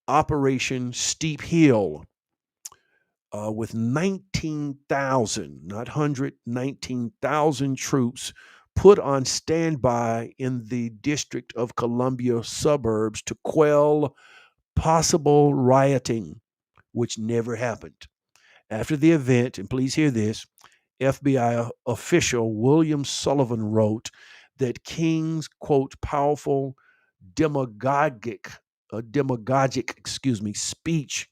Operation Steep Hill, with 19,000, not 100, 19,000 troops put on standby in the District of Columbia suburbs to quell possible rioting, which never happened. After the event, and please hear this, FBI official William Sullivan wrote that King's, quote, powerful demagogic speech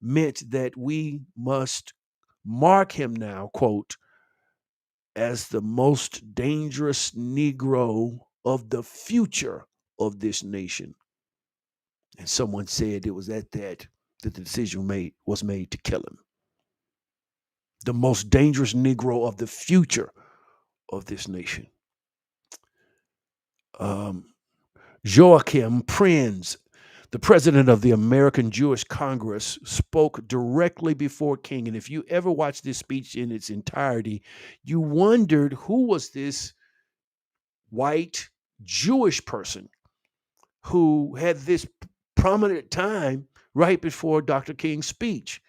meant that we must mark him now, quote, as the most dangerous Negro of the future of this nation. And someone said it was at that the decision was made to kill him. The most dangerous Negro of the future of this nation. Joachim Prinz, the president of the American Jewish Congress, spoke directly before King. And if you ever watched this speech in its entirety, you wondered who was this white Jewish person who had this prominent time right before Dr. King's speech.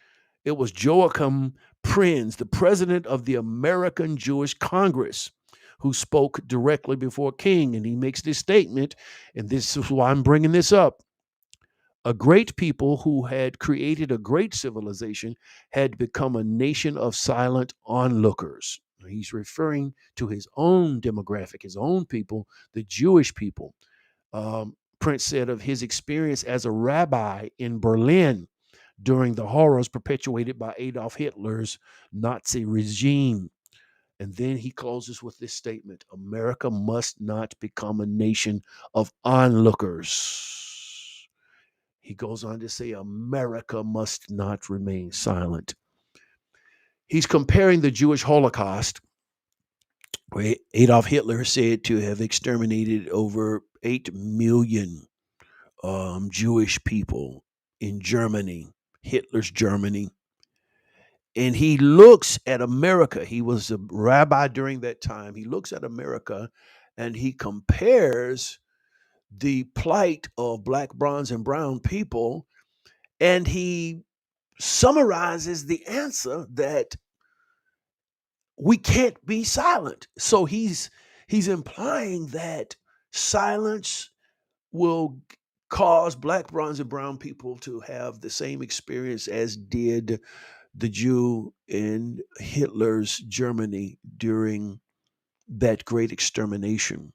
It was Joachim Prinz, the president of the American Jewish Congress, who spoke directly before King. And he makes this statement, and this is why I'm bringing this up. A great people who had created a great civilization had become a nation of silent onlookers. He's referring to his own demographic, his own people, the Jewish people. Prince said of his experience as a rabbi in Berlin during the horrors perpetuated by Adolf Hitler's Nazi regime. And then he closes with this statement: America must not become a nation of onlookers. He goes on to say, America must not remain silent. He's comparing the Jewish Holocaust, where Adolf Hitler said to have exterminated over 8 million Jewish people in Germany, Hitler's Germany. And he looks at America. He was a rabbi during that time. He looks at America and he compares the plight of black, bronze, and brown people. And he summarizes the answer that we can't be silent. So he's implying that silence will cause black, bronze, and brown people to have the same experience as did the Jew in Hitler's Germany during that great extermination.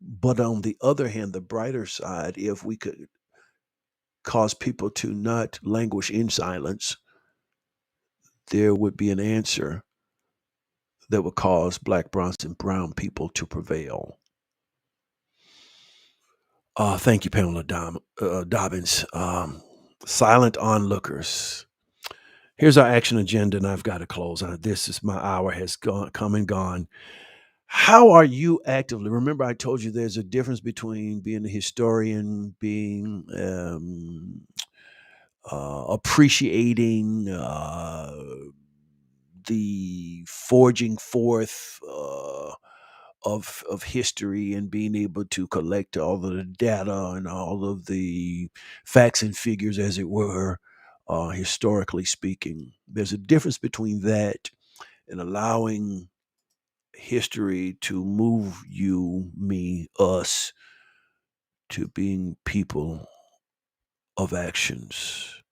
But on the other hand, the brighter side, if we could cause people to not languish in silence, there would be an answer that would cause black, bronze, and brown people to prevail. Thank you, Pamela Dobbins. Silent onlookers. Here's our action agenda, and I've got to close on it. This is my hour has come and gone. How are you actively? Remember, I told you there's a difference between being a historian, being appreciating the forging forth of history and being able to collect all of the data and all of the facts and figures, as it were, historically speaking. There's a difference between that and allowing history to move you, me, us to being people of actions.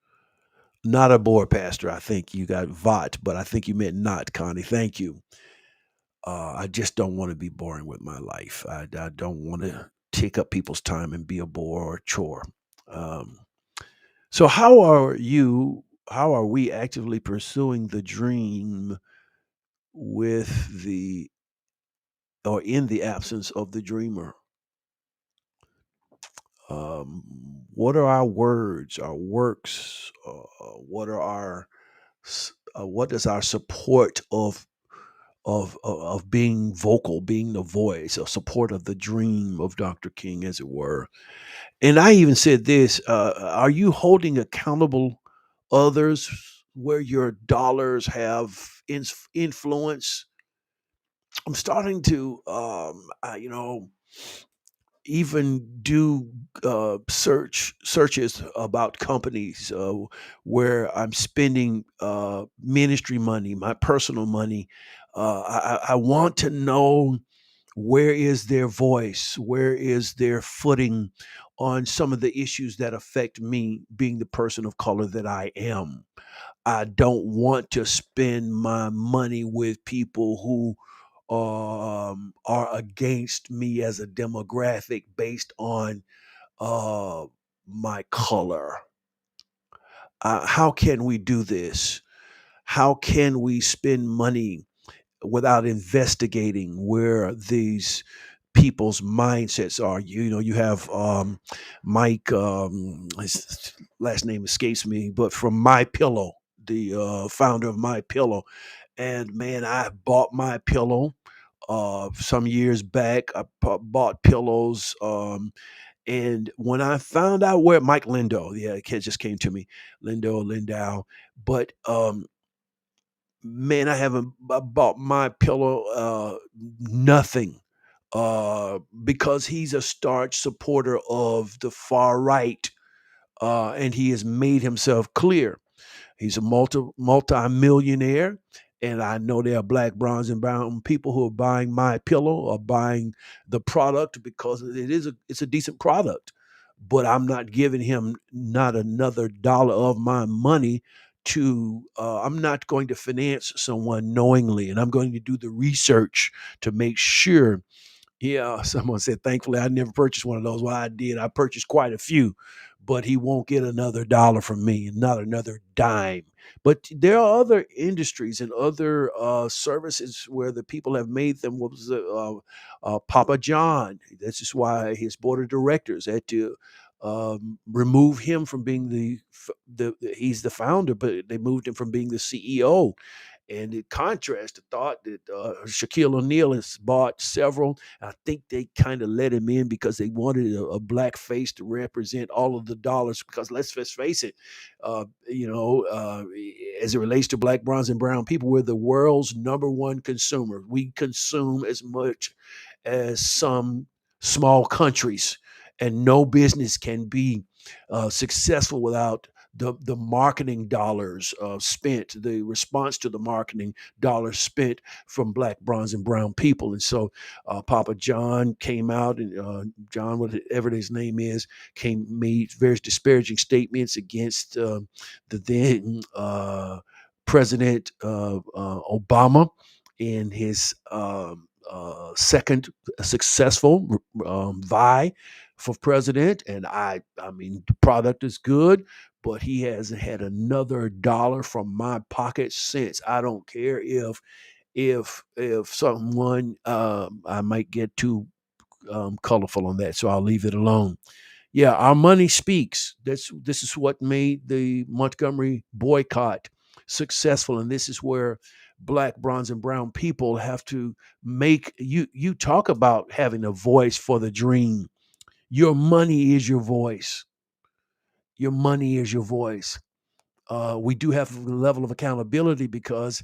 Not a bore, Pastor. I think you got Vot, but I think you meant not, Connie. Thank you. I just don't want to be boring with my life. I don't want to take up people's time and be a bore or a chore. Um, so, how are you? How are we actively pursuing the dream with the or in the absence of the dreamer? What are our words, our works? What are our what is our support of being vocal, being the voice, a support of the dream of Dr. King, as it were? And I even said this: are you holding accountable others where your dollars have influence? I'm starting to, even do searches about companies where I'm spending ministry money, my personal money. I want to know where is their voice, where is their footing on some of the issues that affect me, being the person of color that I am. I don't want to spend my money with people who are against me as a demographic based on uh, my color. How can we do this? How can we spend money without investigating where these people's mindsets are? You have Mike. His last name escapes me, but from My Pillow, the founder of My Pillow. And man, I bought My Pillow some years back. I bought pillows. And when I found out where Mike Lindo, yeah, it just came to me, Lindau, but man, I haven't bought My Pillow nothing because he's a starch supporter of the far right, and he has made himself clear. He's a multi-millionaire, and I know there are black, bronze, and brown people who are buying My Pillow or buying the product because it's a decent product. But I'm not giving him not another dollar of my money to. I'm not going to finance someone knowingly, and I'm going to do the research to make sure. Yeah, someone said, thankfully, I never purchased one of those. Well, I did. I purchased quite a few, but he won't get another dollar from me, not another dime. But there are other industries and other services where the people have made them. What was it? Papa John. This is why his board of directors had to remove him from being he's the founder, but they moved him from being the CEO. And it contrasts the thought that Shaquille O'Neal has bought several. I think they kind of let him in because they wanted a black face to represent all of the dollars. Because let's just face it, as it relates to black, bronze, and brown people, we're the world's number one consumer. We consume as much as some small countries, and no business can be successful without the marketing dollars spent, the response to the marketing dollars spent from black, bronze, and brown people. And so Papa John came out, and John, whatever his name is, made various disparaging statements against the then President Obama in his second successful vie for president. And I mean, the product is good, but he hasn't had another dollar from my pocket since. I don't care if someone I might get too colorful on that, so I'll leave it alone. Yeah, our money speaks. This is what made the Montgomery boycott successful, and this is where black, bronze, and brown people have to make you. You talk about having a voice for the dream. Your money is your voice. Your money is your voice. We do have a level of accountability because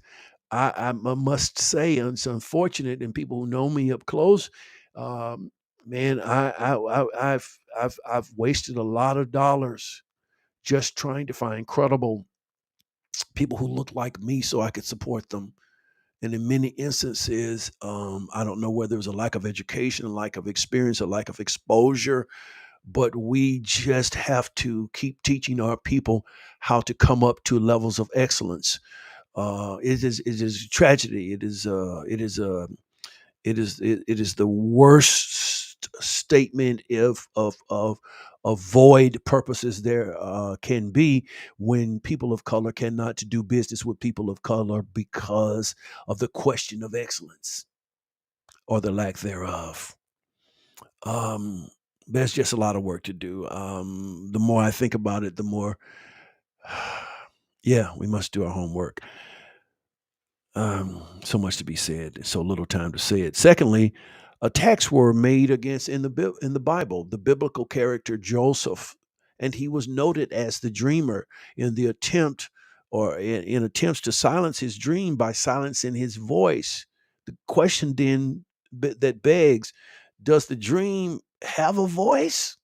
I must say, and it's unfortunate, and people who know me up close, um, man, I've wasted a lot of dollars just trying to find credible people who look like me so I could support them. And in many instances, I don't know whether it was a lack of education, a lack of experience, a lack of exposure, but we just have to keep teaching our people how to come up to levels of excellence. It is a tragedy. It is the worst statement of void purposes there can be when people of color cannot do business with people of color because of the question of excellence or the lack thereof. Um, there's just a lot of work to do. The more I think about it, the more, yeah, we must do our homework. So much to be said, so little time to say it. Secondly, attacks were made against in the Bible the biblical character Joseph, and he was noted as the dreamer in the attempt or in attempts to silence his dream by silencing his voice. The question then that begs: does the dream have a voice?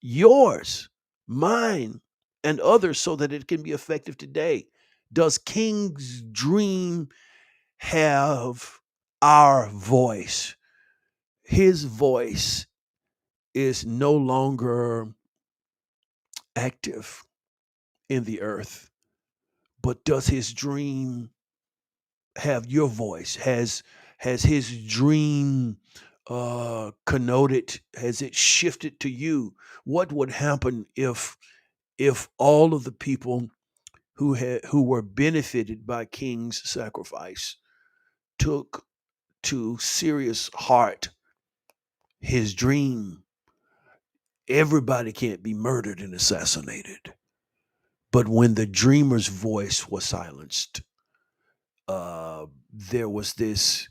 Yours, mine, and others, so that it can be effective today. Does King's dream have our voice? His voice is no longer active in the earth, but does his dream have your voice? Has his dream connoted? Has it shifted to you? What would happen if all of the people who were benefited by King's sacrifice took to serious heart his dream? Everybody can't be murdered and assassinated. But when the dreamer's voice was silenced, there was this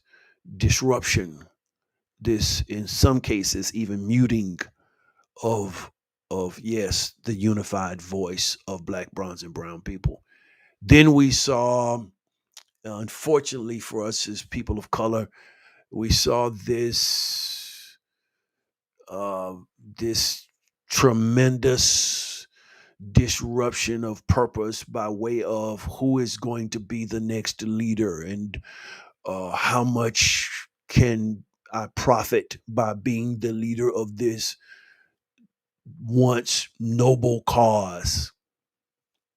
disruption, this, in some cases, even muting of yes, the unified voice of black, bronze, and brown people. Then we saw, unfortunately for us as people of color, we saw uh, this tremendous disruption of purpose by way of who is going to be the next leader, and how much can I profit by being the leader of this once noble cause.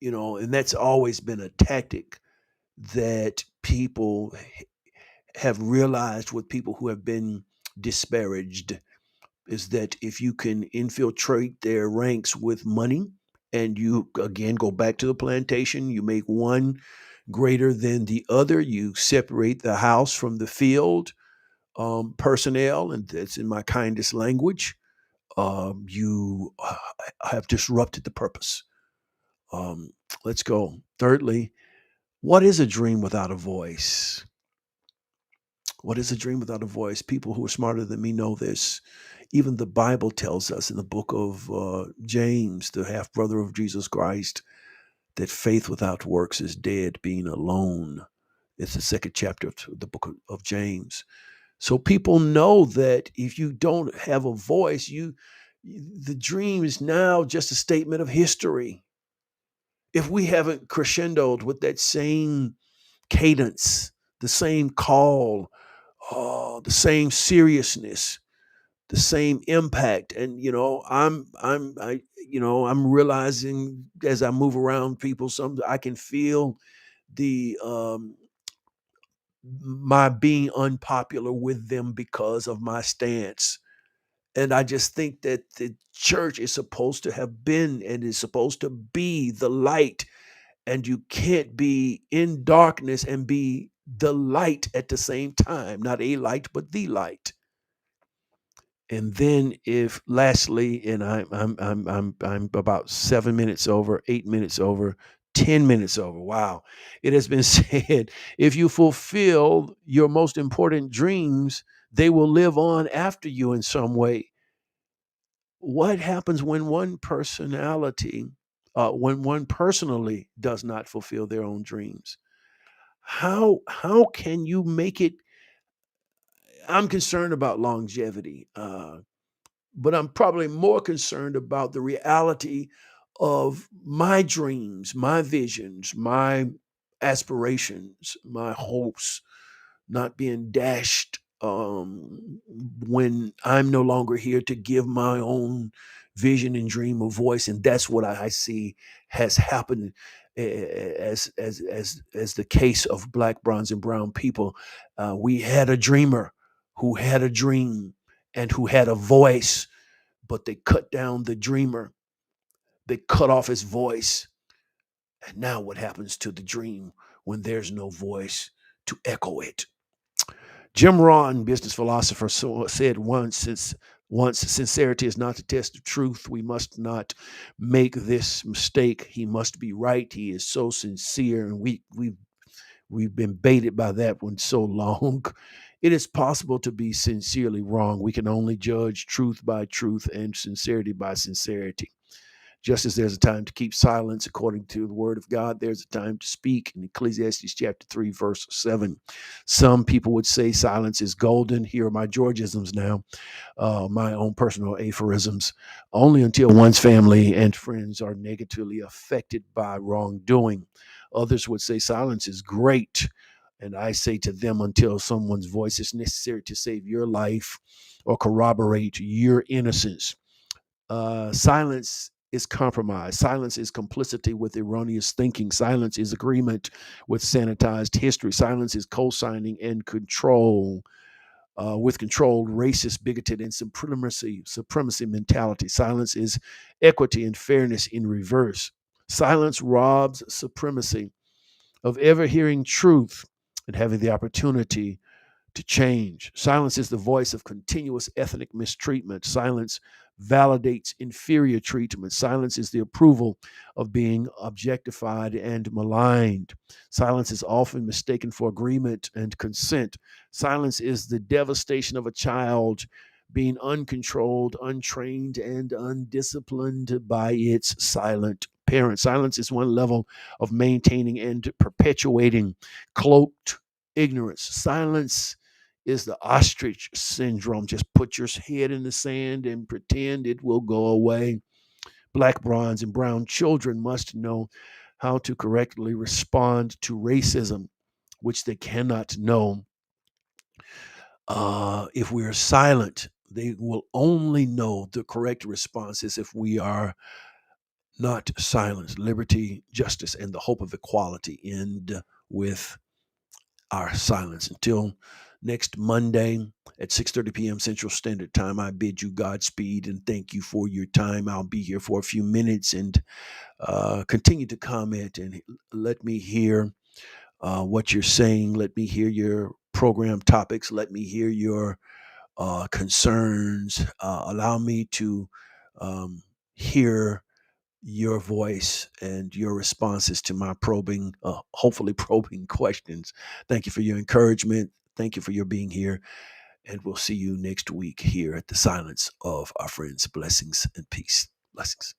And that's always been a tactic that people have realized with people who have been disparaged, is that if you can infiltrate their ranks with money, and you again go back to the plantation, you make one greater than the other, you separate the house from the field, personnel, and that's in my kindest language, you have disrupted the purpose. Um, let's go. Thirdly, What is a dream without a voice? What is a dream without a voice? People who are smarter than me know this. Even the Bible tells us in the book of James, the half brother of Jesus Christ, that faith without works is dead, being alone. It's the second chapter of the book of James. So people know that if you don't have a voice, the dream is now just a statement of history. If we haven't crescendoed with that same cadence, the same call, the same seriousness, the same impact, and I'm realizing as I move around people, some I can feel the my being unpopular with them because of my stance. And I just think that the church is supposed to have been and is supposed to be the light. And you can't be in darkness and be the light at the same time. Not a light, but the light. And then, if lastly, and I'm about 7 minutes over, 8 minutes over, 10 minutes over. Wow, it has been said: if you fulfill your most important dreams, they will live on after you in some way. What happens when when one personally does not fulfill their own dreams? How can you make it? I'm concerned about longevity, but I'm probably more concerned about the reality of my dreams, my visions, my aspirations, my hopes not being dashed when I'm no longer here to give my own vision and dream a voice. And that's what I see has happened as the case of black, bronze, and brown people. We had a dreamer who had a dream and who had a voice, but they cut down the dreamer. They cut off his voice. And now what happens to the dream when there's no voice to echo it? Jim Rohn, business philosopher, said once sincerity is not the test of truth. We must not make this mistake. He must be right. He is so sincere, and we've been baited by that one so long. It is possible to be sincerely wrong. We can only judge truth by truth and sincerity by sincerity. Just as there's a time to keep silence according to the word of God, there's a time to speak in Ecclesiastes chapter 3, verse 7. Some people would say silence is golden. Here are my Georgisms now, my own personal aphorisms. Only until one's family and friends are negatively affected by wrongdoing. Others would say silence is great. And I say to them, until someone's voice is necessary to save your life or corroborate your innocence. Silence is compromise. Silence is complicity with erroneous thinking. Silence is agreement with sanitized history. Silence is co-signing and control with controlled, racist, bigoted, and supremacy mentality. Silence is equity and fairness in reverse. Silence robs supremacy of ever hearing truth and having the opportunity to change. Silence is the voice of continuous ethnic mistreatment. Silence validates inferior treatment. Silence is the approval of being objectified and maligned. Silence is often mistaken for agreement and consent. Silence is the devastation of a child being uncontrolled, untrained, and undisciplined by its silent parent. Silence is one level of maintaining and perpetuating cloaked ignorance. Silence is the ostrich syndrome. Just put your head in the sand and pretend it will go away. Black, bronze, and brown children must know how to correctly respond to racism, which they cannot know if we are silent. They will only know the correct responses if we are not silent. Liberty, justice, and the hope of equality end with our silence. Until next Monday at 6:30 p.m. Central Standard Time, I bid you Godspeed and thank you for your time. I'll be here for a few minutes and continue to comment and let me hear what you're saying. Let me hear your program topics. Let me hear your concerns. Allow me to hear your voice and your responses to my probing, hopefully probing questions. Thank you for your encouragement. Thank you for your being here. And we'll see you next week here at the Silence of Our Friends. Blessings and peace. Blessings.